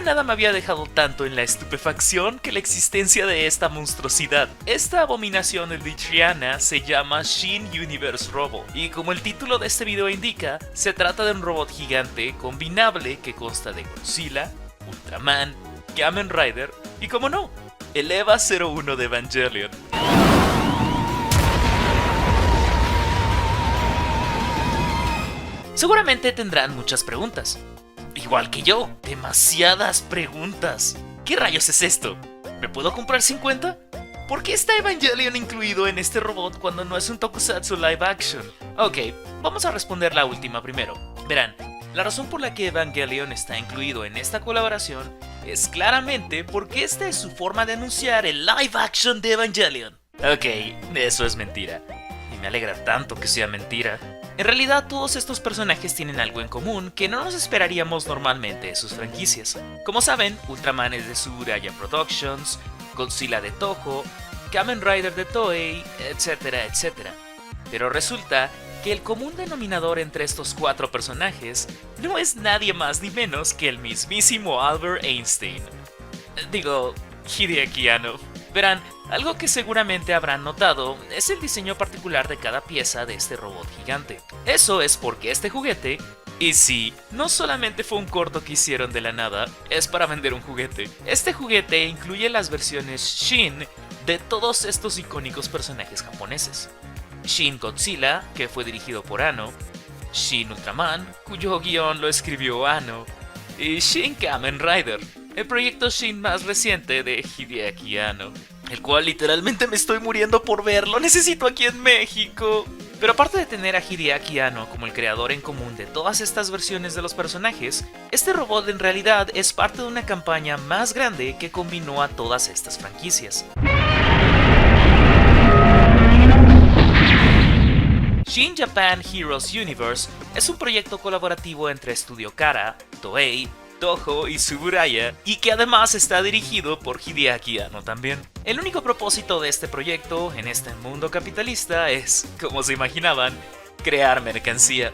nada me había dejado tanto en la estupefacción que la existencia de esta monstruosidad. Esta abominación elditriana se llama Shin Universe Robo, y como el título de este video indica, se trata de un robot gigante combinable que consta de Godzilla, Ultraman, Kamen Rider y, como no, el EVA 01 de Evangelion. Seguramente tendrán muchas preguntas. Igual que yo, demasiadas preguntas. ¿Qué rayos es esto? ¿Me puedo comprar 50? ¿Por qué está Evangelion incluido en este robot cuando no es un tokusatsu live action? Ok, vamos a responder la última primero. Verán, la razón por la que Evangelion está incluido en esta colaboración es claramente porque esta es su forma de anunciar el live action de Evangelion. Ok, eso es mentira. Y me alegra tanto que sea mentira. En realidad, todos estos personajes tienen algo en común que no nos esperaríamos normalmente de sus franquicias. Como saben, Ultraman es de Tsuburaya Productions, Godzilla de Toho, Kamen Rider de Toei, etcétera, etcétera. Pero resulta que el común denominador entre estos 4 personajes no es nadie más ni menos que el mismísimo Albert Einstein. Digo, Hideaki Anno. Verán, algo que seguramente habrán notado es el diseño particular de cada pieza de este robot gigante. Eso es porque este juguete, y sí, no solamente fue un corto que hicieron de la nada, es para vender un juguete. Este juguete incluye las versiones Shin de todos estos icónicos personajes japoneses. Shin Godzilla, que fue dirigido por Anno, Shin Ultraman, cuyo guión lo escribió Anno, y Shin Kamen Rider, el proyecto Shin más reciente de Hideaki Anno, el cual literalmente me estoy muriendo por ver, lo necesito aquí en México. Pero aparte de tener a Hideaki Anno como el creador en común de todas estas versiones de los personajes, este robot en realidad es parte de una campaña más grande que combinó a todas estas franquicias. Shin Japan Heroes Universe es un proyecto colaborativo entre Studio Kara, Toei, Toho y Tsuburaya, y que además está dirigido por Hideaki Anno también. El único propósito de este proyecto en este mundo capitalista es, como se imaginaban, crear mercancía.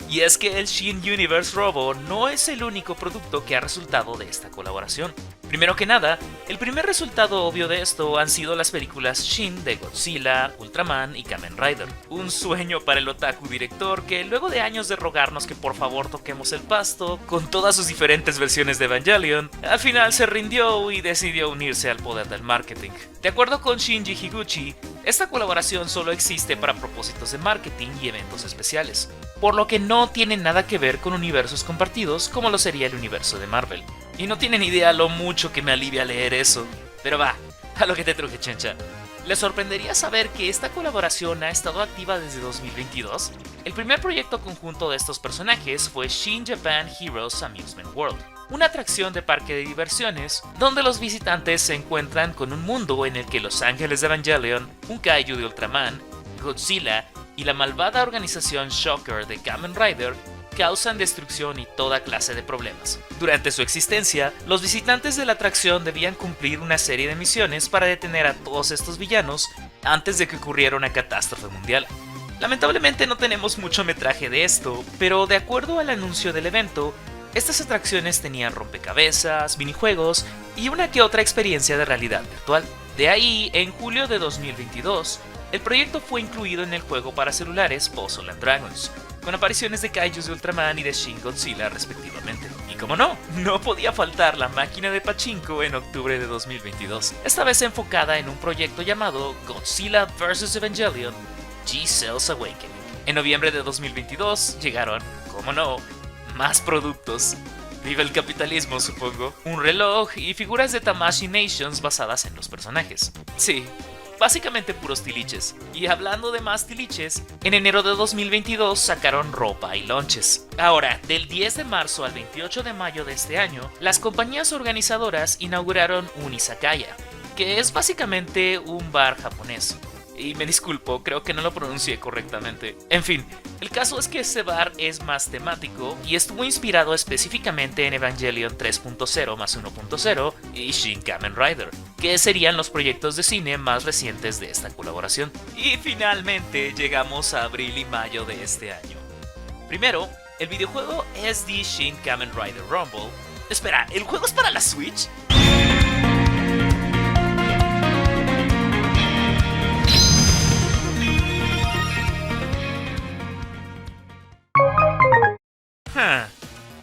Y es que el Shin Universe Robo no es el único producto que ha resultado de esta colaboración. Primero que nada, el primer resultado obvio de esto han sido las películas Shin de Godzilla, Ultraman y Kamen Rider. Un sueño para el otaku director que, luego de años de rogarnos que por favor toquemos el pasto, con todas sus diferentes versiones de Evangelion, al final se rindió y decidió unirse al poder del marketing. De acuerdo con Shinji Higuchi, esta colaboración solo existe para propósitos de marketing y eventos especiales, por lo que no tiene nada que ver con universos compartidos como lo sería el universo de Marvel. Y no tienen idea lo mucho que me alivia leer eso. Pero va, a lo que te truje, chencha. ¿Les sorprendería saber que esta colaboración ha estado activa desde 2022? El primer proyecto conjunto de estos personajes fue Shin Japan Heroes Amusement World, una atracción de parque de diversiones donde los visitantes se encuentran con un mundo en el que los ángeles de Evangelion, un kaiju de Ultraman, Godzilla y la malvada organización Shocker de Kamen Rider causan destrucción y toda clase de problemas. Durante su existencia, los visitantes de la atracción debían cumplir una serie de misiones para detener a todos estos villanos antes de que ocurriera una catástrofe mundial. Lamentablemente no tenemos mucho metraje de esto, pero de acuerdo al anuncio del evento, estas atracciones tenían rompecabezas, minijuegos y una que otra experiencia de realidad virtual. De ahí, en julio de 2022, el proyecto fue incluido en el juego para celulares Puzzle & Dragons, con apariciones de kaijus de Ultraman y de Shin Godzilla respectivamente. Y como no podía faltar la máquina de pachinko en octubre de 2022, esta vez enfocada en un proyecto llamado Godzilla vs. Evangelion G-Cells Awakening. En noviembre de 2022 llegaron, como no, más productos. Viva el capitalismo, supongo. Un reloj y figuras de Tamashii Nations basadas en los personajes. Sí, básicamente puros tiliches. Y hablando de más tiliches, en enero de 2022 sacaron ropa y lonches. Ahora, del 10 de marzo al 28 de mayo de este año, las compañías organizadoras inauguraron un izakaya, que es básicamente un bar japonés. Y me disculpo, creo que no lo pronuncié correctamente. En fin, el caso es que este bar es más temático y estuvo inspirado específicamente en Evangelion 3.0 más 1.0 y Shin Kamen Rider. que serían los proyectos de cine más recientes de esta colaboración. Y finalmente llegamos a abril y mayo de este año. Primero, el videojuego SD Shin Kamen Rider Rumble. Espera, ¿el juego es para la Switch?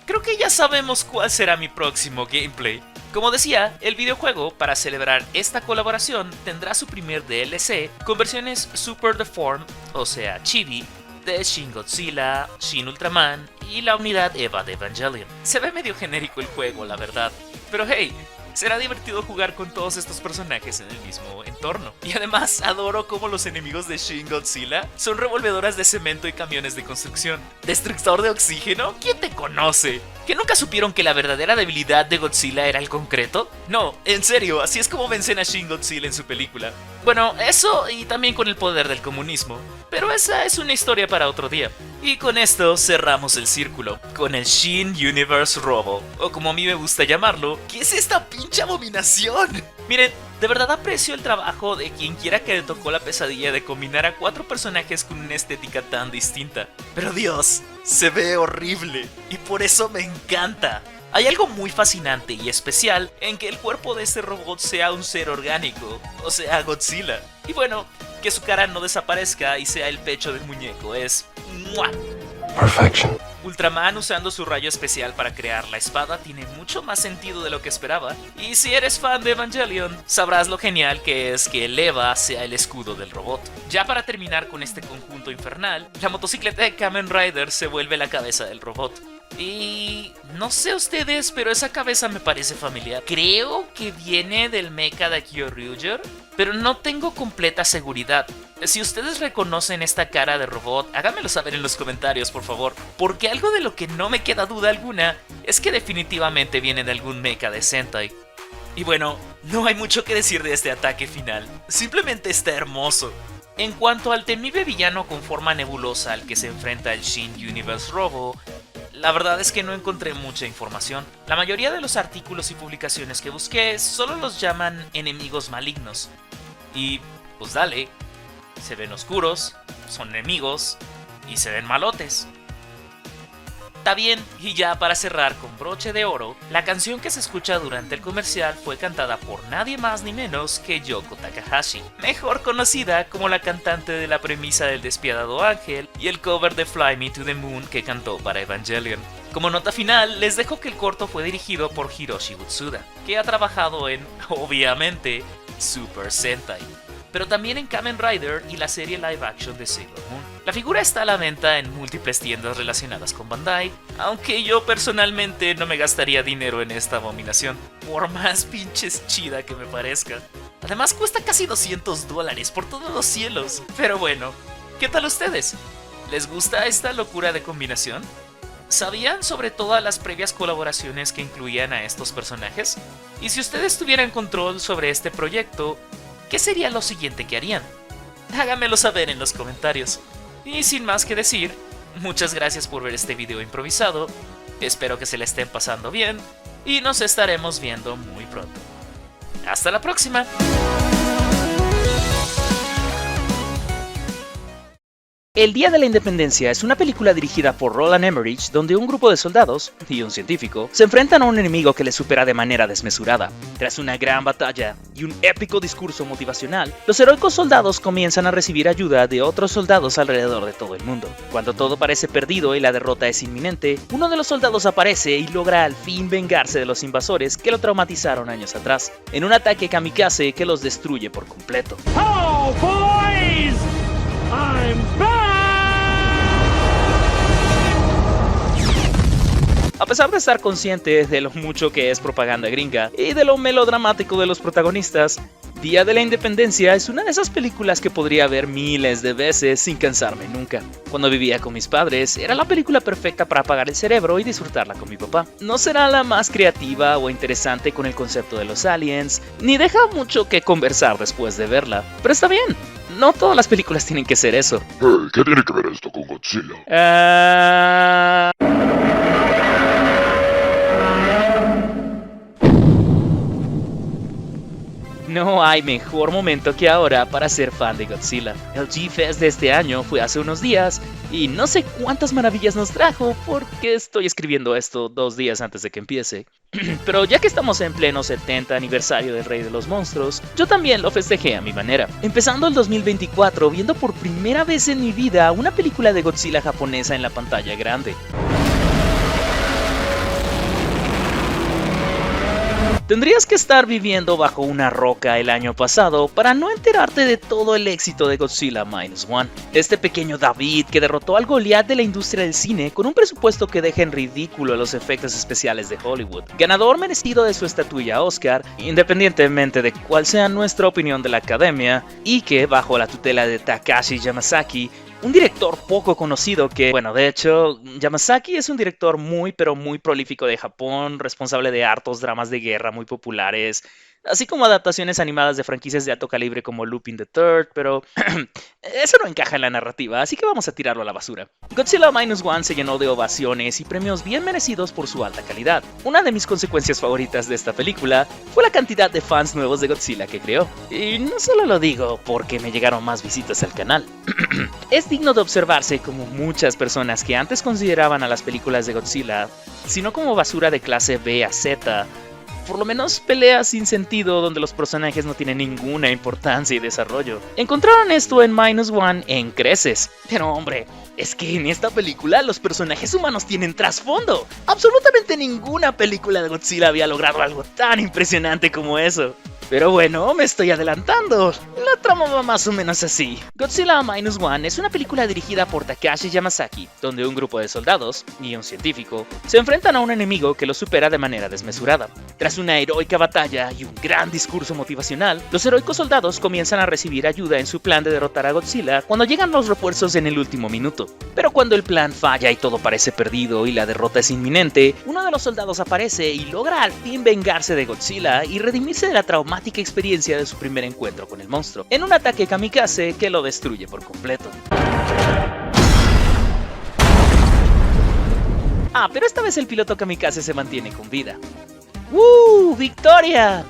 Creo que ya sabemos cuál será mi próximo gameplay. Como decía, el videojuego, para celebrar esta colaboración, tendrá su primer DLC con versiones Super Deformed, o sea, chibi, de Shin Godzilla, Shin Ultraman y la unidad Eva de Evangelion. Se ve medio genérico el juego, la verdad, pero hey, será divertido jugar con todos estos personajes en el mismo entorno. Y además, adoro cómo los enemigos de Shin Godzilla son revolvedoras de cemento y camiones de construcción. ¿Destructor de oxígeno? ¿Quién te conoce? ¿Que nunca supieron que la verdadera debilidad de Godzilla era el concreto? No, en serio, así es como vencen a Shin Godzilla en su película. Bueno, eso y también con el poder del comunismo. Pero esa es una historia para otro día. Y con esto cerramos el círculo, con el Shin Universe Robo, o como a mí me gusta llamarlo, ¿qué es esta pinche abominación? Miren, de verdad aprecio el trabajo de quien quiera que le tocó la pesadilla de combinar a 4 personajes con una estética tan distinta. Pero Dios, se ve horrible, y por eso me encanta. Hay algo muy fascinante y especial en que el cuerpo de este robot sea un ser orgánico, o sea, Godzilla. Y bueno, que su cara no desaparezca y sea el pecho del muñeco es... ¡mua! Perfection. Ultraman usando su rayo especial para crear la espada tiene mucho más sentido de lo que esperaba. Y si eres fan de Evangelion, sabrás lo genial que es que el Eva sea el escudo del robot. Ya para terminar con este conjunto infernal, la motocicleta de Kamen Rider se vuelve la cabeza del robot. Y no sé ustedes, pero esa cabeza me parece familiar. Creo que viene del mecha de Kyoryuger, pero no tengo completa seguridad. Si ustedes reconocen esta cara de robot, háganmelo saber en los comentarios, por favor. Porque algo de lo que no me queda duda alguna es que definitivamente viene de algún mecha de Sentai. Y bueno, no hay mucho que decir de este ataque final. Simplemente está hermoso. En cuanto al temible villano con forma nebulosa al que se enfrenta el Shin Universe Robo, la verdad es que no encontré mucha información. La mayoría de los artículos y publicaciones que busqué solo los llaman enemigos malignos. Y pues dale, se ven oscuros, son enemigos y se ven malotes. Está bien, y ya para cerrar con broche de oro, la canción que se escucha durante el comercial fue cantada por nadie más ni menos que Yoko Takahashi, mejor conocida como la cantante de la premisa del despiadado ángel y el cover de Fly Me to the Moon que cantó para Evangelion. Como nota final, les dejo que el corto fue dirigido por Hiroshi Butsuda, que ha trabajado en, obviamente, Super Sentai, pero también en Kamen Rider y la serie live action de Sailor Moon. La figura está a la venta en múltiples tiendas relacionadas con Bandai, aunque yo personalmente no me gastaría dinero en esta abominación, por más pinches chida que me parezca. Además cuesta casi $200 por todos los cielos. Pero bueno, ¿qué tal ustedes? ¿Les gusta esta locura de combinación? ¿Sabían sobre todas las previas colaboraciones que incluían a estos personajes? Y si ustedes tuvieran control sobre este proyecto, ¿qué sería lo siguiente que harían? Háganmelo saber en los comentarios. Y sin más que decir, muchas gracias por ver este video improvisado, espero que se le estén pasando bien, y nos estaremos viendo muy pronto. ¡Hasta la próxima! El Día de la Independencia es una película dirigida por Roland Emmerich donde un grupo de soldados y un científico se enfrentan a un enemigo que les supera de manera desmesurada. Tras una gran batalla y un épico discurso motivacional, los heroicos soldados comienzan a recibir ayuda de otros soldados alrededor de todo el mundo. Cuando todo parece perdido y la derrota es inminente, uno de los soldados aparece y logra al fin vengarse de los invasores que lo traumatizaron años atrás, en un ataque kamikaze que los destruye por completo. Oh, boys! I'm back! A pesar de estar consciente de lo mucho que es propaganda gringa y de lo melodramático de los protagonistas, Día de la Independencia es una de esas películas que podría ver miles de veces sin cansarme nunca. Cuando vivía con mis padres, era la película perfecta para apagar el cerebro y disfrutarla con mi papá. No será la más creativa o interesante con el concepto de los aliens, ni deja mucho que conversar después de verla, pero está bien. No todas las películas tienen que ser eso. ¿Qué tiene que ver esto con Godzilla? no hay mejor momento que ahora para ser fan de Godzilla. El G-Fest de este año fue hace unos días y no sé cuántas maravillas nos trajo porque estoy escribiendo esto 2 días antes de que empiece. Pero ya que estamos en pleno 70 aniversario del Rey de los Monstruos, yo también lo festejé a mi manera. Empezando el 2024 viendo por primera vez en mi vida una película de Godzilla japonesa en la pantalla grande. Tendrías que estar viviendo bajo una roca el año pasado para no enterarte de todo el éxito de Godzilla Minus One. Este pequeño David que derrotó al Goliat de la industria del cine con un presupuesto que deja en ridículo a los efectos especiales de Hollywood. Ganador merecido de su estatuilla Oscar, independientemente de cuál sea nuestra opinión de la academia, y que bajo la tutela de Takashi Yamazaki, un director poco conocido que, bueno, de hecho, Yamazaki es un director muy prolífico de Japón, responsable de hartos dramas de guerra muy populares, así como adaptaciones animadas de franquicias de alto calibre como Lupin the Third, pero eso no encaja en la narrativa, así que vamos a tirarlo a la basura. Godzilla Minus One se llenó de ovaciones y premios bien merecidos por su alta calidad. Una de mis consecuencias favoritas de esta película fue la cantidad de fans nuevos de Godzilla que creó. Y no solo lo digo porque me llegaron más visitas al canal. Es digno de observarse como muchas personas que antes consideraban a las películas de Godzilla, sino como basura de clase B a Z, por lo menos peleas sin sentido donde los personajes no tienen ninguna importancia y desarrollo, encontraron esto en Minus One en creces. Pero hombre, es que en esta película los personajes humanos tienen trasfondo. Absolutamente ninguna película de Godzilla había logrado algo tan impresionante como eso. Pero bueno, me estoy adelantando. La trama va más o menos así. Godzilla Minus One es una película dirigida por Takashi Yamazaki, donde un grupo de soldados y un científico se enfrentan a un enemigo que los supera de manera desmesurada. Tras una heroica batalla y un gran discurso motivacional, los heroicos soldados comienzan a recibir ayuda en su plan de derrotar a Godzilla cuando llegan los refuerzos en el último minuto. Pero cuando el plan falla y todo parece perdido y la derrota es inminente, uno de los soldados aparece y logra al fin vengarse de Godzilla y redimirse de la traumática experiencia de su primer encuentro con el monstruo, en un ataque kamikaze que lo destruye por completo. Ah, pero esta vez el piloto kamikaze se mantiene con vida. ¡Victoria!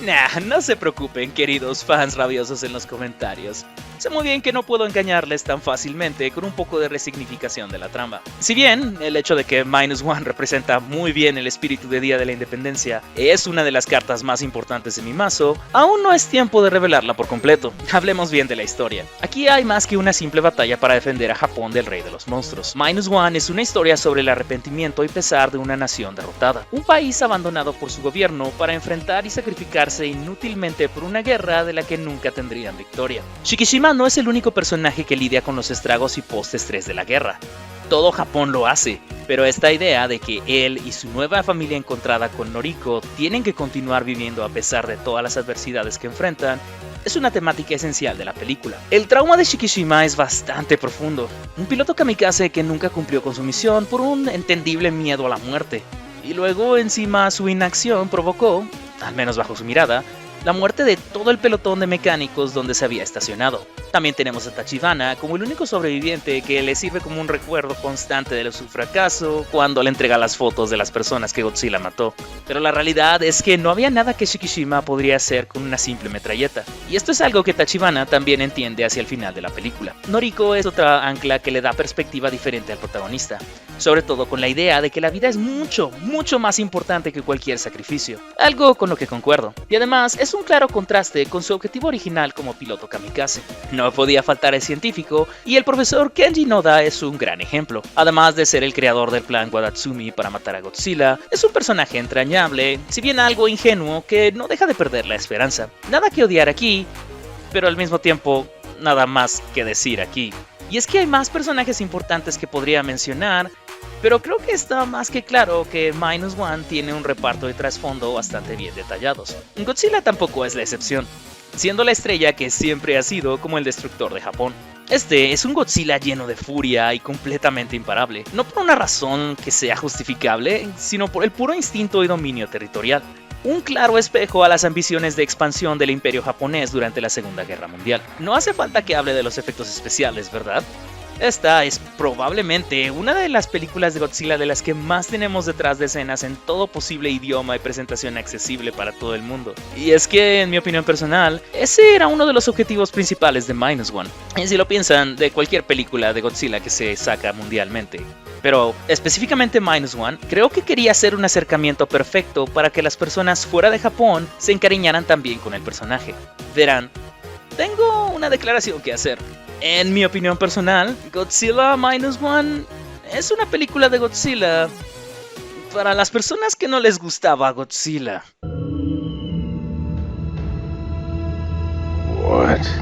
Nah, no se preocupen, queridos fans rabiosos en los comentarios. Sé muy bien que no puedo engañarles tan fácilmente con un poco de resignificación de la trama. Si bien el hecho de que Minus One representa muy bien el espíritu de Día de la Independencia es una de las cartas más importantes de mi mazo, aún no es tiempo de revelarla por completo. Hablemos bien de la historia. Aquí hay más que una simple batalla para defender a Japón del Rey de los Monstruos. Minus One es una historia sobre el arrepentimiento y pesar de una nación derrotada. Un país abandonado por su gobierno para enfrentar y sacrificarse inútilmente por una guerra de la que nunca tendrían victoria. Shikishima no es el único personaje que lidia con los estragos y post-estrés de la guerra. Todo Japón lo hace, pero esta idea de que él y su nueva familia encontrada con Noriko tienen que continuar viviendo a pesar de todas las adversidades que enfrentan es una temática esencial de la película. El trauma de Shikishima es bastante profundo. Un piloto kamikaze que nunca cumplió con su misión por un entendible miedo a la muerte. Y luego encima su inacción provocó, al menos bajo su mirada, la muerte de todo el pelotón de mecánicos donde se había estacionado. También tenemos a Tachibana como el único sobreviviente que le sirve como un recuerdo constante de su fracaso cuando le entrega las fotos de las personas que Godzilla mató. Pero la realidad es que no había nada que Shikishima podría hacer con una simple metralleta. Y esto es algo que Tachibana también entiende hacia el final de la película. Noriko es otra ancla que le da perspectiva diferente al protagonista, sobre todo con la idea de que la vida es mucho más importante que cualquier sacrificio. Algo con lo que concuerdo. Y además es un claro contraste con su objetivo original como piloto kamikaze. No podía faltar el científico, y el profesor Kenji Noda es un gran ejemplo. Además de ser el creador del plan Wadatsumi para matar a Godzilla, es un personaje entrañable, si bien algo ingenuo, que no deja de perder la esperanza. Nada que odiar aquí, pero al mismo tiempo, nada más que decir aquí. Y es que hay más personajes importantes que podría mencionar, pero creo que está más que claro que Minus One tiene un reparto de trasfondo bastante bien detallados. Godzilla tampoco es la excepción, siendo la estrella que siempre ha sido como el destructor de Japón. Este es un Godzilla lleno de furia y completamente imparable, no por una razón que sea justificable, sino por el puro instinto y dominio territorial. Un claro espejo a las ambiciones de expansión del imperio japonés durante la Segunda Guerra Mundial. No hace falta que hable de los efectos especiales, ¿verdad? Esta es probablemente una de las películas de Godzilla de las que más tenemos detrás de escenas en todo posible idioma y presentación accesible para todo el mundo. Y es que, en mi opinión personal, ese era uno de los objetivos principales de Minus One. Y si lo piensan, de cualquier película de Godzilla que se saca mundialmente. Pero específicamente Minus One, creo que quería hacer un acercamiento perfecto para que las personas fuera de Japón se encariñaran también con el personaje. Verán, tengo una declaración que hacer. En mi opinión personal, Godzilla Minus One es una película de Godzilla para las personas que no les gustaba Godzilla.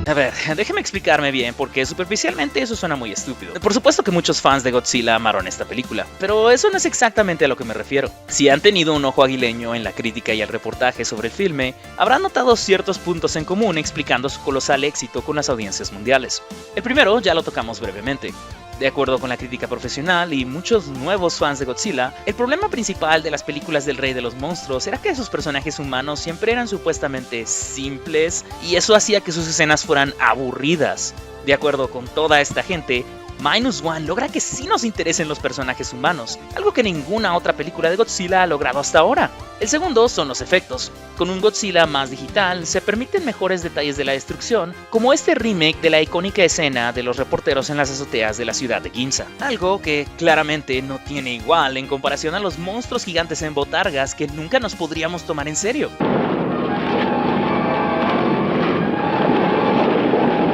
A ver, déjeme explicarme bien, porque superficialmente eso suena muy estúpido. Por supuesto que muchos fans de Godzilla amaron esta película, pero eso no es exactamente a lo que me refiero. Si han tenido un ojo aguileño en la crítica y el reportaje sobre el filme, habrán notado ciertos puntos en común explicando su colosal éxito con las audiencias mundiales. El primero ya lo tocamos brevemente. De acuerdo con la crítica profesional y muchos nuevos fans de Godzilla, el problema principal de las películas del Rey de los Monstruos era que sus personajes humanos siempre eran supuestamente simples y eso hacía que sus escenas fueran aburridas. De acuerdo con toda esta gente, Minus One logra que sí nos interesen los personajes humanos, algo que ninguna otra película de Godzilla ha logrado hasta ahora. El segundo son los efectos. Con un Godzilla más digital, se permiten mejores detalles de la destrucción, como este remake de la icónica escena de los reporteros en las azoteas de la ciudad de Ginza. Algo que claramente no tiene igual en comparación a los monstruos gigantes en botargas que nunca nos podríamos tomar en serio.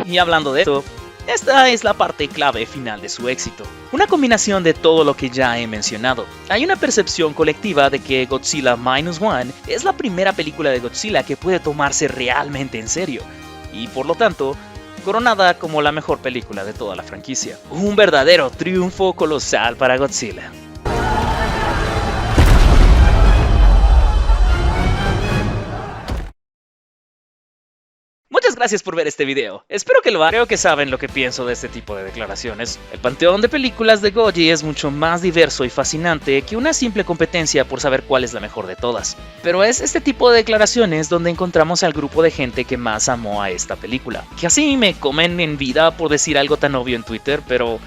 Y hablando de esto, esta es la parte clave final de su éxito. Una combinación de todo lo que ya he mencionado. Hay una percepción colectiva de que Godzilla Minus One es la primera película de Godzilla que puede tomarse realmente en serio. Y por lo tanto, coronada como la mejor película de toda la franquicia. Un verdadero triunfo colosal para Godzilla. Muchas gracias por ver este video, espero que lo hagan. Creo que saben lo que pienso de este tipo de declaraciones. El panteón de películas de Goji es mucho más diverso y fascinante que una simple competencia por saber cuál es la mejor de todas. Pero es este tipo de declaraciones donde encontramos al grupo de gente que más amó a esta película. Que así me comen en vida por decir algo tan obvio en Twitter, pero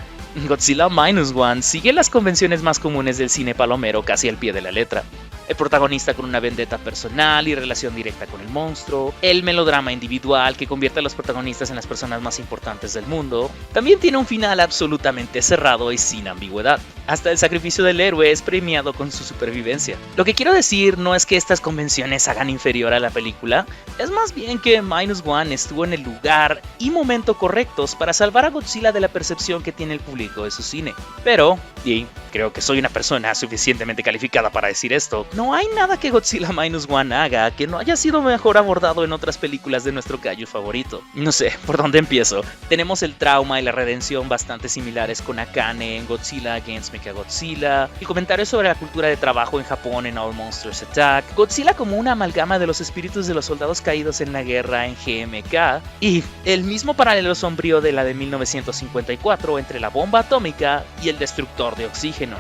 Godzilla Minus One sigue las convenciones más comunes del cine palomero casi al pie de la letra. El protagonista con una vendetta personal y relación directa con el monstruo, el melodrama individual que convierte a los protagonistas en las personas más importantes del mundo, también tiene un final absolutamente cerrado y sin ambigüedad. Hasta el sacrificio del héroe es premiado con su supervivencia. Lo que quiero decir no es que estas convenciones hagan inferior a la película, es más bien que Minus One estuvo en el lugar y momento correctos para salvar a Godzilla de la percepción que tiene el público de su cine. Pero, y creo que soy una persona suficientemente calificada para decir esto, no hay nada que Godzilla Minus One haga que no haya sido mejor abordado en otras películas de nuestro kaiju favorito. No sé, ¿por dónde empiezo? Tenemos el trauma y la redención bastante similares con Akane en Godzilla Against Mechagodzilla, el comentario sobre la cultura de trabajo en Japón en All Monsters Attack, Godzilla como una amalgama de los espíritus de los soldados caídos en la guerra en GMK, y el mismo paralelo sombrío de la de 1954 entre la bomba atómica y el destructor de oxígeno.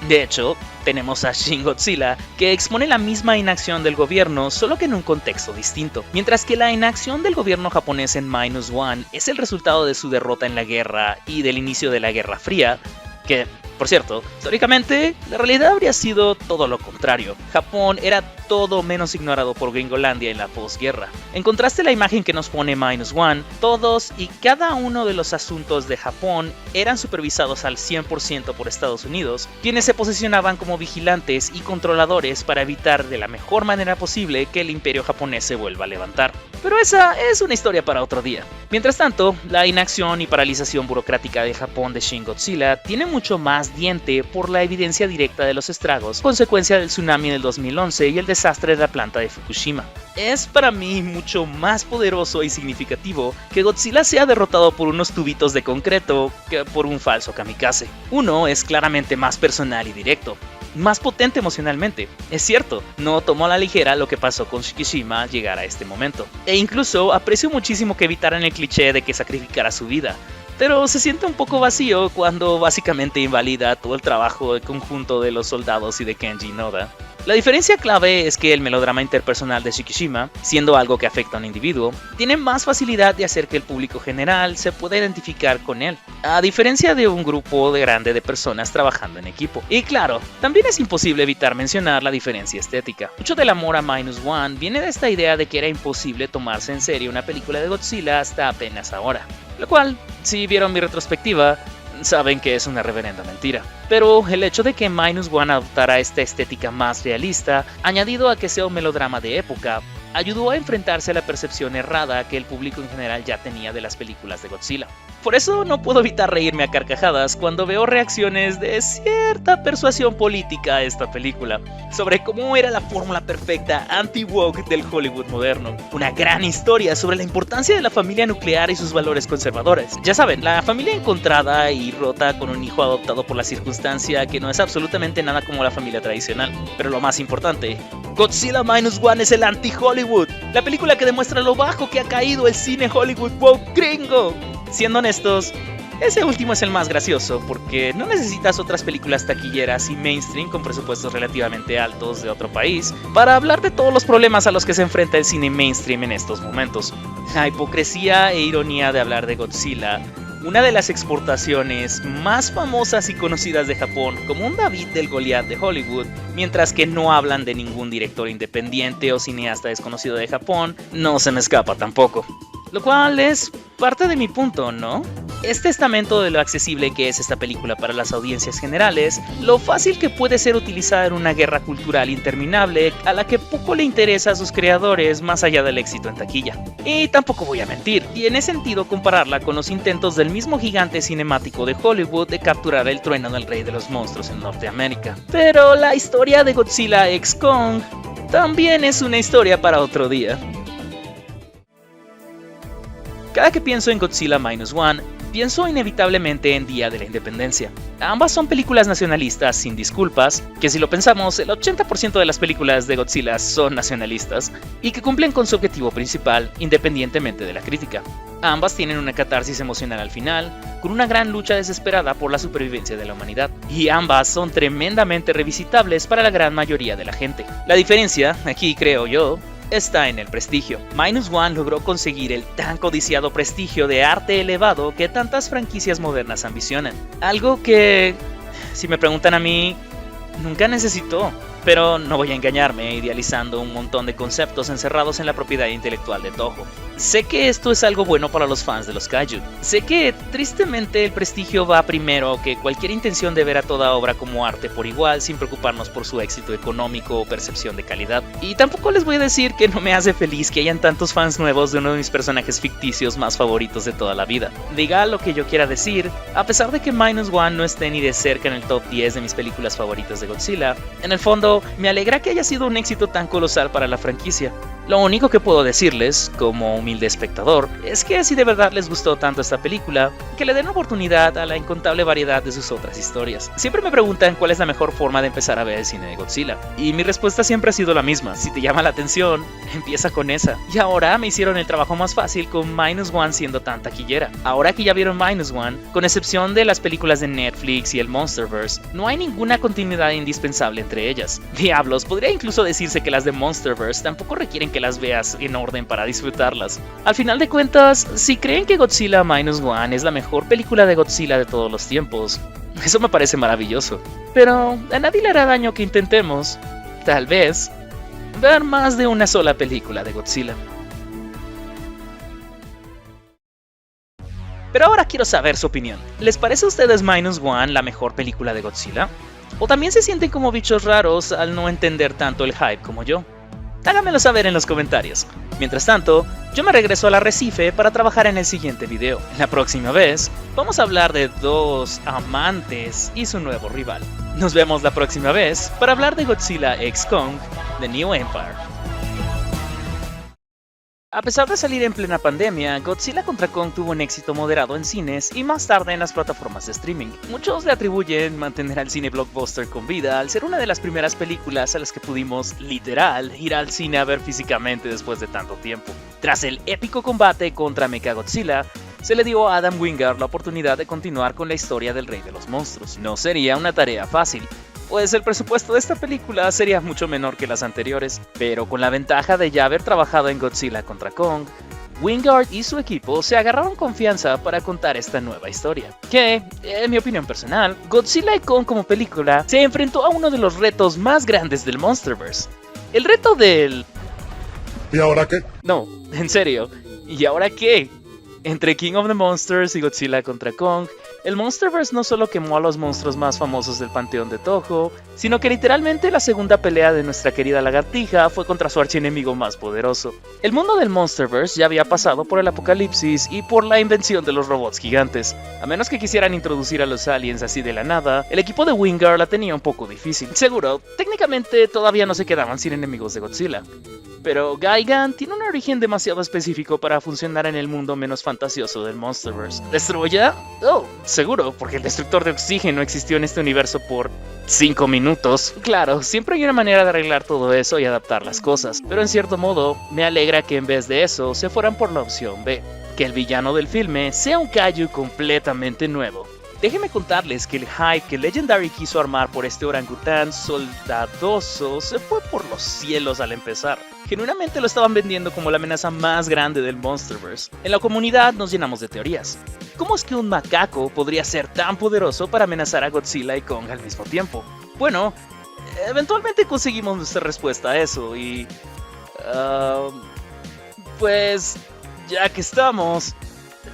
De hecho, tenemos a Shin Godzilla, que expone la misma inacción del gobierno, solo que en un contexto distinto. Mientras que la inacción del gobierno japonés en Minus One es el resultado de su derrota en la guerra y del inicio de la Guerra Fría, que, por cierto, históricamente, la realidad habría sido todo lo contrario. Japón era todo menos ignorado por Gringolandia en la posguerra. En contraste, la imagen que nos pone Minus One, todos y cada uno de los asuntos de Japón eran supervisados al 100% por Estados Unidos, quienes se posicionaban como vigilantes y controladores para evitar de la mejor manera posible que el imperio japonés se vuelva a levantar. Pero esa es una historia para otro día. Mientras tanto, la inacción y paralización burocrática de Japón de Shin Godzilla tiene mucho más diente por la evidencia directa de los estragos, consecuencia del tsunami del 2011 y el desastre de la planta de Fukushima. Es para mí mucho más poderoso y significativo que Godzilla sea derrotado por unos tubitos de concreto que por un falso kamikaze. Uno es claramente más personal y directo, más potente emocionalmente. Es cierto, no tomó a la ligera lo que pasó con Shikishima al llegar a este momento. E incluso aprecio muchísimo que evitaran el cliché de que sacrificara su vida. Pero se siente un poco vacío cuando básicamente invalida todo el trabajo de conjunto de los soldados y de Kenji Noda. La diferencia clave es que el melodrama interpersonal de Shikishima, siendo algo que afecta a un individuo, tiene más facilidad de hacer que el público general se pueda identificar con él, a diferencia de un grupo grande de personas trabajando en equipo. Y claro, también es imposible evitar mencionar la diferencia estética. Mucho del amor a Minus One viene de esta idea de que era imposible tomarse en serio una película de Godzilla hasta apenas ahora, lo cual, si vieron mi retrospectiva, saben que es una reverenda mentira. Pero el hecho de que Minus One adoptara esta estética más realista, añadido a que sea un melodrama de época, ayudó a enfrentarse a la percepción errada que el público en general ya tenía de las películas de Godzilla. Por eso no puedo evitar reírme a carcajadas cuando veo reacciones de cierta persuasión política a esta película, sobre cómo era la fórmula perfecta anti-woke del Hollywood moderno. Una gran historia sobre la importancia de la familia nuclear y sus valores conservadores. Ya saben, la familia encontrada y rota con un hijo adoptado por la circunstancia que no es absolutamente nada como la familia tradicional. Pero lo más importante, Godzilla Minus One es el anti-Hollywood, la película que demuestra lo bajo que ha caído el cine Hollywood woke gringo. Siendo honestos, ese último es el más gracioso, porque no necesitas otras películas taquilleras y mainstream con presupuestos relativamente altos de otro país para hablar de todos los problemas a los que se enfrenta el cine mainstream en estos momentos. La hipocresía e ironía de hablar de Godzilla, una de las exportaciones más famosas y conocidas de Japón, como un David del Goliat de Hollywood, mientras que no hablan de ningún director independiente o cineasta desconocido de Japón, no se me escapa tampoco. Lo cual es parte de mi punto, ¿no? Es testamento de lo accesible que es esta película para las audiencias generales, lo fácil que puede ser utilizada en una guerra cultural interminable a la que poco le interesa a sus creadores más allá del éxito en taquilla. Y tampoco voy a mentir, tiene sentido compararla con los intentos del mismo gigante cinemático de Hollywood de capturar el trueno del rey de los monstruos en Norteamérica. Pero la historia de Godzilla x Kong también es una historia para otro día. Cada que pienso en Godzilla Minus One, pienso inevitablemente en Día de la Independencia. Ambas son películas nacionalistas sin disculpas, que si lo pensamos, el 80% de las películas de Godzilla son nacionalistas, y que cumplen con su objetivo principal, independientemente de la crítica. Ambas tienen una catarsis emocional al final, con una gran lucha desesperada por la supervivencia de la humanidad, y ambas son tremendamente revisitables para la gran mayoría de la gente. La diferencia, aquí creo yo, está en el prestigio. Minus One logró conseguir el tan codiciado prestigio de arte elevado que tantas franquicias modernas ambicionan. Algo que, si me preguntan a mí, nunca necesitó. Pero no voy a engañarme idealizando un montón de conceptos encerrados en la propiedad intelectual de Toho. Sé que esto es algo bueno para los fans de los kaiju. Sé que, tristemente, el prestigio va primero que cualquier intención de ver a toda obra como arte por igual sin preocuparnos por su éxito económico o percepción de calidad. Y tampoco les voy a decir que no me hace feliz que hayan tantos fans nuevos de uno de mis personajes ficticios más favoritos de toda la vida. Diga lo que yo quiera decir, a pesar de que Minus One no esté ni de cerca en el top 10 de mis películas favoritas de Godzilla, en el fondo me alegra que haya sido un éxito tan colosal para la franquicia. Lo único que puedo decirles, como humilde espectador, es que si de verdad les gustó tanto esta película, que le den una oportunidad a la incontable variedad de sus otras historias. Siempre me preguntan cuál es la mejor forma de empezar a ver el cine de Godzilla, y mi respuesta siempre ha sido la misma: si te llama la atención, empieza con esa. Y ahora me hicieron el trabajo más fácil con Minus One siendo tan taquillera. Ahora que ya vieron Minus One, con excepción de las películas de Netflix y el Monsterverse, no hay ninguna continuidad indispensable entre ellas. Diablos, podría incluso decirse que las de Monsterverse tampoco requieren que las veas en orden para disfrutarlas. Al final de cuentas, si creen que Godzilla Minus One es la mejor película de Godzilla de todos los tiempos, eso me parece maravilloso. Pero a nadie le hará daño que intentemos, tal vez, ver más de una sola película de Godzilla. Pero ahora quiero saber su opinión. ¿Les parece a ustedes Minus One la mejor película de Godzilla? ¿O también se sienten como bichos raros al no entender tanto el hype como yo? Háganmelo saber en los comentarios. Mientras tanto, yo me regreso al arrecife para trabajar en el siguiente video. La próxima vez, vamos a hablar de dos amantes y su nuevo rival. Nos vemos la próxima vez para hablar de Godzilla x Kong, The New Empire. A pesar de salir en plena pandemia, Godzilla contra Kong tuvo un éxito moderado en cines y más tarde en las plataformas de streaming. Muchos le atribuyen mantener al cine blockbuster con vida al ser una de las primeras películas a las que pudimos, literal, ir al cine a ver físicamente después de tanto tiempo. Tras el épico combate contra Mechagodzilla, se le dio a Adam Wingard la oportunidad de continuar con la historia del Rey de los Monstruos. No sería una tarea fácil. pues el presupuesto de esta película sería mucho menor que las anteriores, pero con la ventaja de ya haber trabajado en Godzilla contra Kong, Wingard y su equipo se agarraron confianza para contar esta nueva historia, que, en mi opinión personal, Godzilla y Kong como película se enfrentó a uno de los retos más grandes del Monsterverse. El reto del... ¿Y ahora qué? No, en serio, ¿y ahora qué? Entre King of the Monsters y Godzilla contra Kong, el Monsterverse no solo quemó a los monstruos más famosos del panteón de Toho, sino que literalmente la segunda pelea de nuestra querida lagartija fue contra su archienemigo más poderoso. El mundo del Monsterverse ya había pasado por el apocalipsis y por la invención de los robots gigantes. A menos que quisieran introducir a los aliens así de la nada, el equipo de Wingard la tenía un poco difícil. Seguro, técnicamente todavía no se quedaban sin enemigos de Godzilla. Pero Gigan tiene un origen demasiado específico para funcionar en el mundo menos fantasioso del Monsterverse. ¿Destruya? Oh, seguro, porque el destructor de oxígeno existió en este universo por 5 minutos. Claro, siempre hay una manera de arreglar todo eso y adaptar las cosas, pero en cierto modo, me alegra que en vez de eso se fueran por la opción B, que el villano del filme sea un kaiju completamente nuevo. Déjenme contarles que el hype que Legendary quiso armar por este orangután soldadoso se fue por los cielos al empezar. Genuinamente lo estaban vendiendo como la amenaza más grande del Monsterverse. En la comunidad nos llenamos de teorías. ¿Cómo es que un macaco podría ser tan poderoso para amenazar a Godzilla y Kong al mismo tiempo? Bueno, eventualmente conseguimos nuestra respuesta a eso y... pues... ya que estamos...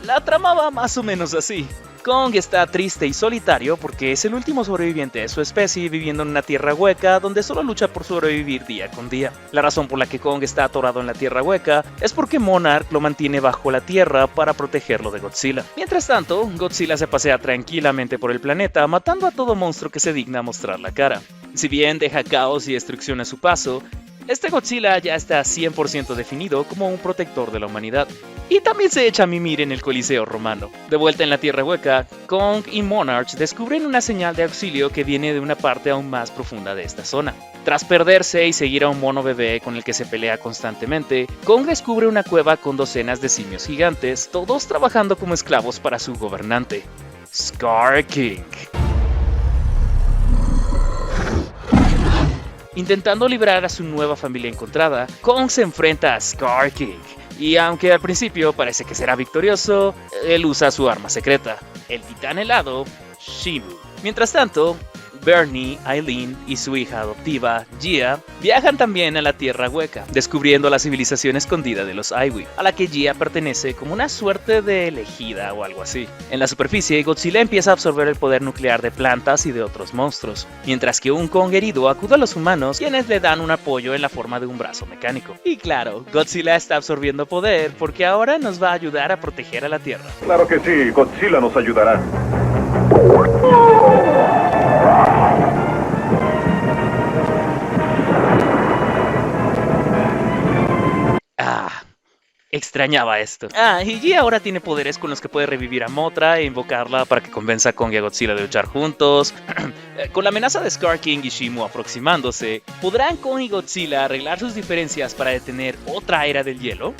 la trama va más o menos así. Kong está triste y solitario porque es el último sobreviviente de su especie viviendo en una tierra hueca donde solo lucha por sobrevivir día con día. La razón por la que Kong está atorado en la tierra hueca es porque Monarch lo mantiene bajo la tierra para protegerlo de Godzilla. Mientras tanto, Godzilla se pasea tranquilamente por el planeta matando a todo monstruo que se digna mostrar la cara. Si bien deja caos y destrucción a su paso, este Godzilla ya está 100% definido como un protector de la humanidad. Y también se echa a mimir en el Coliseo romano. De vuelta en la Tierra Hueca, Kong y Monarch descubren una señal de auxilio que viene de una parte aún más profunda de esta zona. Tras perderse y seguir a un mono bebé con el que se pelea constantemente, Kong descubre una cueva con docenas de simios gigantes, todos trabajando como esclavos para su gobernante, Scar King. Intentando liberar a su nueva familia encontrada, Kong se enfrenta a Scar King. Y aunque al principio parece que será victorioso, él usa su arma secreta, el titán helado, Shimu. Mientras tanto, Bernie, Eileen y su hija adoptiva, Gia, viajan también a la Tierra Hueca, descubriendo la civilización escondida de los Aiwi, a la que Gia pertenece como una suerte de elegida o algo así. En la superficie, Godzilla empieza a absorber el poder nuclear de plantas y de otros monstruos, mientras que un Kong herido acude a los humanos, quienes le dan un apoyo en la forma de un brazo mecánico. Y claro, Godzilla está absorbiendo poder porque ahora nos va a ayudar a proteger a la Tierra. Claro que sí, Godzilla nos ayudará. Extrañaba esto. Y Gia ahora tiene poderes con los que puede revivir a Mothra e invocarla para que convenza a Kong y a Godzilla de luchar juntos. Con la amenaza de Scar King y Shimu aproximándose, ¿podrán Kong y Godzilla arreglar sus diferencias para detener otra era del hielo?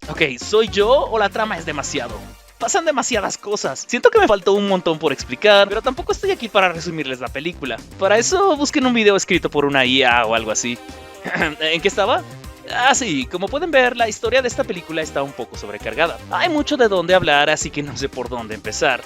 Ok, ¿soy yo o la trama es demasiado? Pasan demasiadas cosas. Siento que me faltó un montón por explicar, pero tampoco estoy aquí para resumirles la película. Para eso busquen un video escrito por una IA o algo así. ¿En qué estaba? Sí, como pueden ver, la historia de esta película está un poco sobrecargada. Hay mucho de dónde hablar, así que no sé por dónde empezar.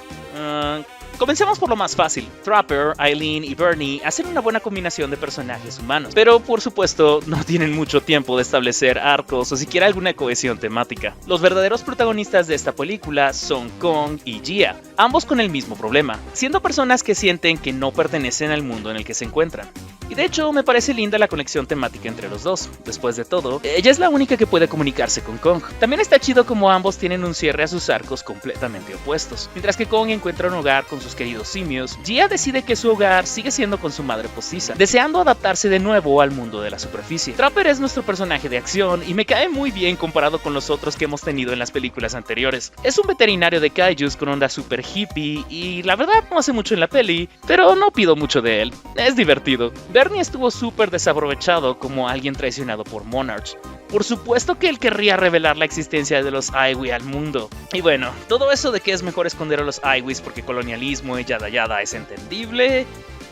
Comencemos por lo más fácil. Trapper, Eileen y Bernie hacen una buena combinación de personajes humanos, pero por supuesto no tienen mucho tiempo de establecer arcos o siquiera alguna cohesión temática. Los verdaderos protagonistas de esta película son Kong y Gia, ambos con el mismo problema, siendo personas que sienten que no pertenecen al mundo en el que se encuentran. Y de hecho me parece linda la conexión temática entre los dos. Después de todo, ella es la única que puede comunicarse con Kong. También está chido como ambos tienen un cierre a sus arcos completamente opuestos. Mientras que Kong encuentra un hogar con sus queridos simios, Gia decide que su hogar sigue siendo con su madre postiza, deseando adaptarse de nuevo al mundo de la superficie. Trapper es nuestro personaje de acción y me cae muy bien comparado con los otros que hemos tenido en las películas anteriores. Es un veterinario de kaijus con onda super hippie y la verdad no hace mucho en la peli, pero no pido mucho de él. Es divertido. Bernie estuvo súper desaprovechado como alguien traicionado por Monarch. Por supuesto que él querría revelar la existencia de los Aiwi al mundo. Y bueno, todo eso de que es mejor esconder a los Aiwis porque colonialismo protagonismo y yada yada es entendible,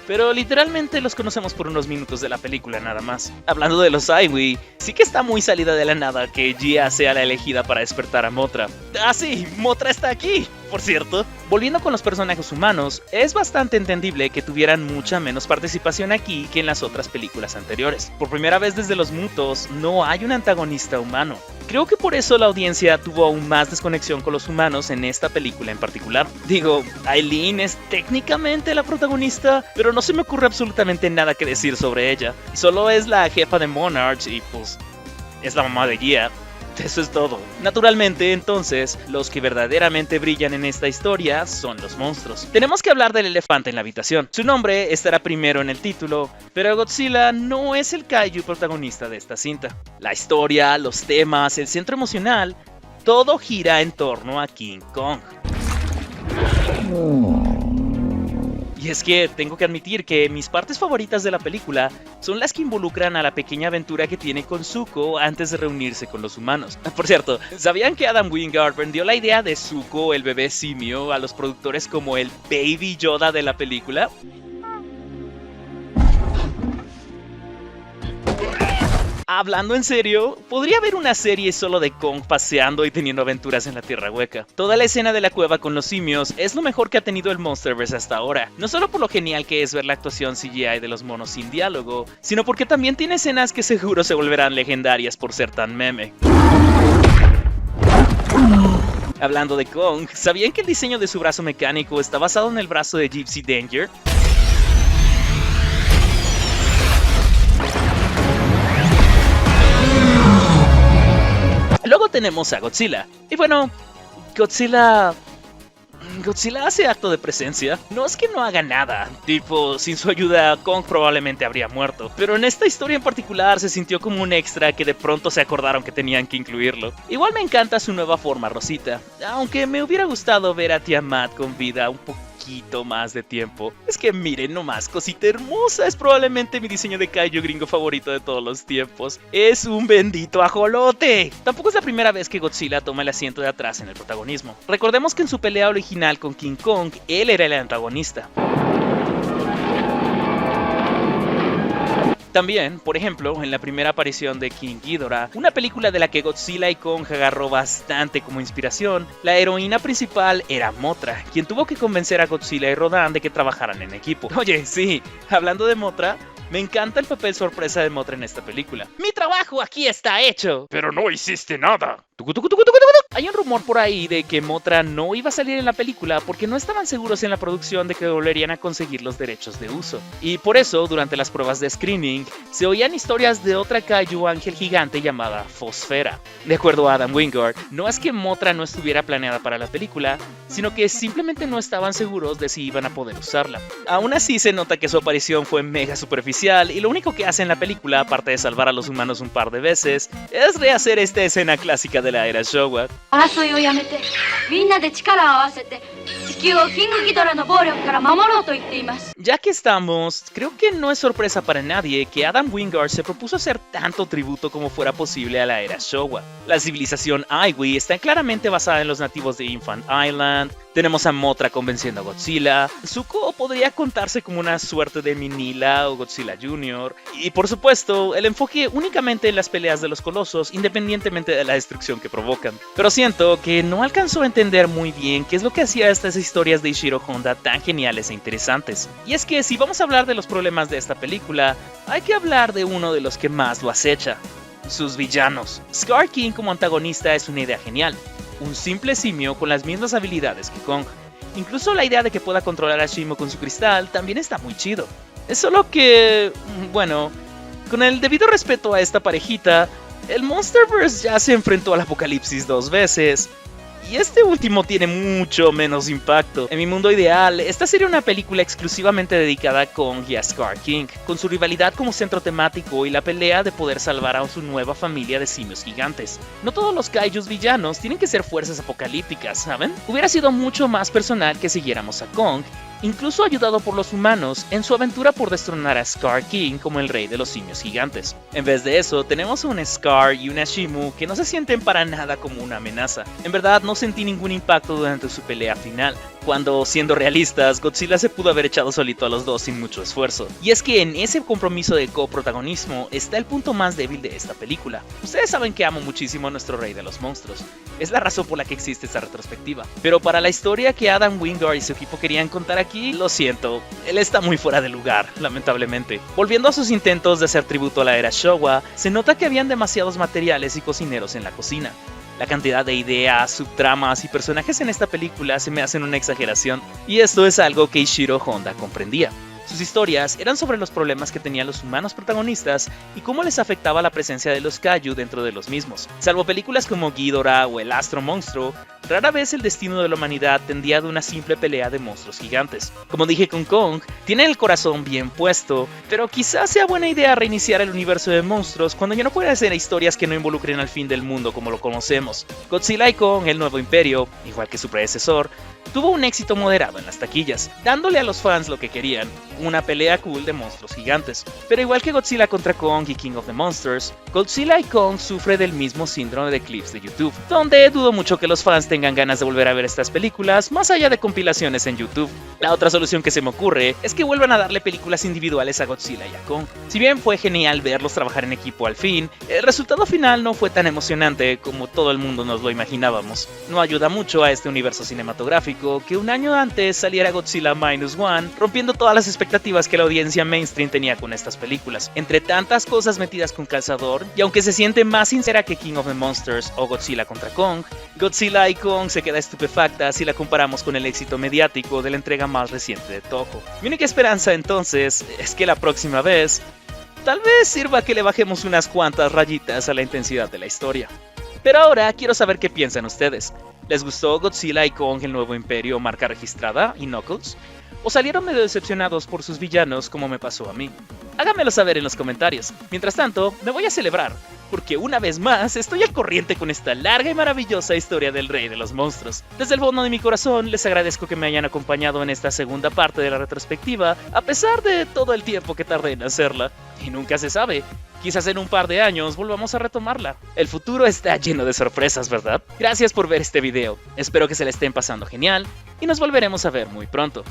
pero literalmente los conocemos por unos minutos de la película nada más. Hablando de los Iwis, sí que está muy salida de la nada que Gia sea la elegida para despertar a Mothra. Ah sí, Mothra está aquí, por cierto. Volviendo con los personajes humanos, es bastante entendible que tuvieran mucha menos participación aquí que en las otras películas anteriores. Por primera vez desde Los Mutos, no hay un antagonista humano. Creo que por eso la audiencia tuvo aún más desconexión con los humanos en esta película en particular. Digo, Eileen es técnicamente la protagonista, pero no se me ocurre absolutamente nada que decir sobre ella. Solo es la jefa de Monarch y pues es la mamá de Gia. Eso es todo. Naturalmente, entonces, los que verdaderamente brillan en esta historia son los monstruos. Tenemos que hablar del elefante en la habitación. Su nombre estará primero en el título, pero Godzilla no es el kaiju protagonista de esta cinta. La historia, los temas, el centro emocional, todo gira en torno a King Kong. Y es que tengo que admitir que mis partes favoritas de la película son las que involucran a la pequeña aventura que tiene con Zuko antes de reunirse con los humanos. Por cierto, ¿sabían que Adam Wingard vendió la idea de Zuko, el bebé simio, a los productores como el Baby Yoda de la película? Hablando en serio, podría haber una serie solo de Kong paseando y teniendo aventuras en la Tierra Hueca. Toda la escena de la cueva con los simios es lo mejor que ha tenido el Monsterverse hasta ahora. No solo por lo genial que es ver la actuación CGI de los monos sin diálogo, sino porque también tiene escenas que seguro se volverán legendarias por ser tan meme. Hablando de Kong, ¿sabían que el diseño de su brazo mecánico está basado en el brazo de Gypsy Danger? Luego tenemos a Godzilla. Y bueno, Godzilla hace acto de presencia. No es que no haga nada. Tipo, sin su ayuda, Kong probablemente habría muerto. Pero en esta historia en particular se sintió como un extra que de pronto se acordaron que tenían que incluirlo. Igual me encanta su nueva forma rosita. Aunque me hubiera gustado ver a Tiamat con vida un poquito más de tiempo. Es que miren nomás, cosita hermosa. Es probablemente mi diseño de kaiju gringo favorito de todos los tiempos. Es un bendito ajolote. Tampoco es la primera vez que Godzilla toma el asiento de atrás en el protagonismo. Recordemos que en su pelea original con King Kong, él era el antagonista. También, por ejemplo, en la primera aparición de King Ghidorah, una película de la que Godzilla y Kong agarró bastante como inspiración, la heroína principal era Mothra, quien tuvo que convencer a Godzilla y Rodan de que trabajaran en equipo. Oye, sí, hablando de Mothra, me encanta el papel sorpresa de Mothra en esta película. ¡Mi trabajo aquí está hecho! Pero no hiciste nada. Hay un rumor por ahí de que Mothra no iba a salir en la película porque no estaban seguros en la producción de que volverían a conseguir los derechos de uso. Y por eso, durante las pruebas de screening, se oían historias de otra kaiju ángel gigante llamada Fosfera. De acuerdo a Adam Wingard, no es que Mothra no estuviera planeada para la película, sino que simplemente no estaban seguros de si iban a poder usarla. Aún así se nota que su aparición fue mega superficial y lo único que hace en la película, aparte de salvar a los humanos un par de veces, es rehacer esta escena clásica de la era Showa. Ya que estamos, creo que no es sorpresa para nadie que Adam Wingard se propuso hacer tanto tributo como fuera posible a la era Showa. La civilización Iwi está claramente basada en los nativos de Infant Island. Tenemos a Mothra convenciendo a Godzilla. Zuko podría contarse como una suerte de Minilla o Godzilla Jr. Y por supuesto, el enfoque únicamente en las peleas de los colosos, independientemente de la destrucción que provocan. Pero siento que no alcanzó a entender muy bien qué es lo que hacía estas historias de Ishiro Honda tan geniales e interesantes. Y es que si vamos a hablar de los problemas de esta película, hay que hablar de uno de los que más lo acecha: sus villanos. Scar King como antagonista es una idea genial. Un simple simio con las mismas habilidades que Kong. Incluso la idea de que pueda controlar a Shimo con su cristal también está muy chido. Es solo que, bueno, con el debido respeto a esta parejita, el Monsterverse ya se enfrentó al apocalipsis 2 veces. Y este último tiene mucho menos impacto. En mi mundo ideal, esta sería una película exclusivamente dedicada a Kong y a Scar King, con su rivalidad como centro temático y la pelea de poder salvar a su nueva familia de simios gigantes. No todos los kaijus villanos tienen que ser fuerzas apocalípticas, ¿saben? Hubiera sido mucho más personal que siguiéramos a Kong incluso ayudado por los humanos en su aventura por destronar a Scar King como el rey de los simios gigantes. En vez de eso, tenemos a un Scar y una Shimu que no se sienten para nada como una amenaza. En verdad, no sentí ningún impacto durante su pelea final, cuando, siendo realistas, Godzilla se pudo haber echado solito a los dos sin mucho esfuerzo. Y es que en ese compromiso de coprotagonismo está el punto más débil de esta película. Ustedes saben que amo muchísimo a nuestro rey de los monstruos. Es la razón por la que existe esta retrospectiva. Pero para la historia que Adam Wingard y su equipo querían contar aquí, lo siento, él está muy fuera de lugar, lamentablemente. Volviendo a sus intentos de hacer tributo a la era Showa, se nota que habían demasiados materiales y cocineros en la cocina. La cantidad de ideas, subtramas y personajes en esta película se me hacen una exageración, y esto es algo que Ishiro Honda comprendía. Sus historias eran sobre los problemas que tenían los humanos protagonistas y cómo les afectaba la presencia de los kaiju dentro de los mismos. Salvo películas como Ghidorah o El Astro Monstruo, rara vez el destino de la humanidad tendía de una simple pelea de monstruos gigantes. Como dije con Kong, tiene el corazón bien puesto, pero quizás sea buena idea reiniciar el universo de monstruos cuando ya no pueda hacer historias que no involucren al fin del mundo como lo conocemos. Godzilla y Kong, el nuevo imperio, igual que su predecesor, tuvo un éxito moderado en las taquillas, dándole a los fans lo que querían, una pelea cool de monstruos gigantes. Pero igual que Godzilla contra Kong y King of the Monsters, Godzilla y Kong sufre del mismo síndrome de clips de YouTube, donde dudo mucho que los fans tengan ganas de volver a ver estas películas más allá de compilaciones en YouTube. La otra solución que se me ocurre es que vuelvan a darle películas individuales a Godzilla y a Kong. Si bien fue genial verlos trabajar en equipo al fin, el resultado final no fue tan emocionante como todo el mundo nos lo imaginábamos. No ayuda mucho a este universo cinematográfico que un año antes saliera Godzilla Minus One, rompiendo todas las expectativas que la audiencia mainstream tenía con estas películas. Entre tantas cosas metidas con calzador, y aunque se siente más sincera que King of the Monsters o Godzilla contra Kong, Godzilla y Kong se queda estupefacta si la comparamos con el éxito mediático de la entrega más reciente de Toho. Mi única esperanza entonces es que la próxima vez, tal vez sirva que le bajemos unas cuantas rayitas a la intensidad de la historia. Pero ahora quiero saber qué piensan ustedes. ¿Les gustó Godzilla y Kong, el nuevo imperio, marca registrada y Knuckles? ¿O salieron medio decepcionados por sus villanos como me pasó a mí? Háganmelo saber en los comentarios. Mientras tanto, me voy a celebrar, porque una vez más estoy al corriente con esta larga y maravillosa historia del rey de los monstruos. Desde el fondo de mi corazón les agradezco que me hayan acompañado en esta segunda parte de la retrospectiva, a pesar de todo el tiempo que tardé en hacerla. Y nunca se sabe, quizás en un par de años volvamos a retomarla. El futuro está lleno de sorpresas, ¿verdad? Gracias por ver este video, espero que se la estén pasando genial y nos volveremos a ver muy pronto.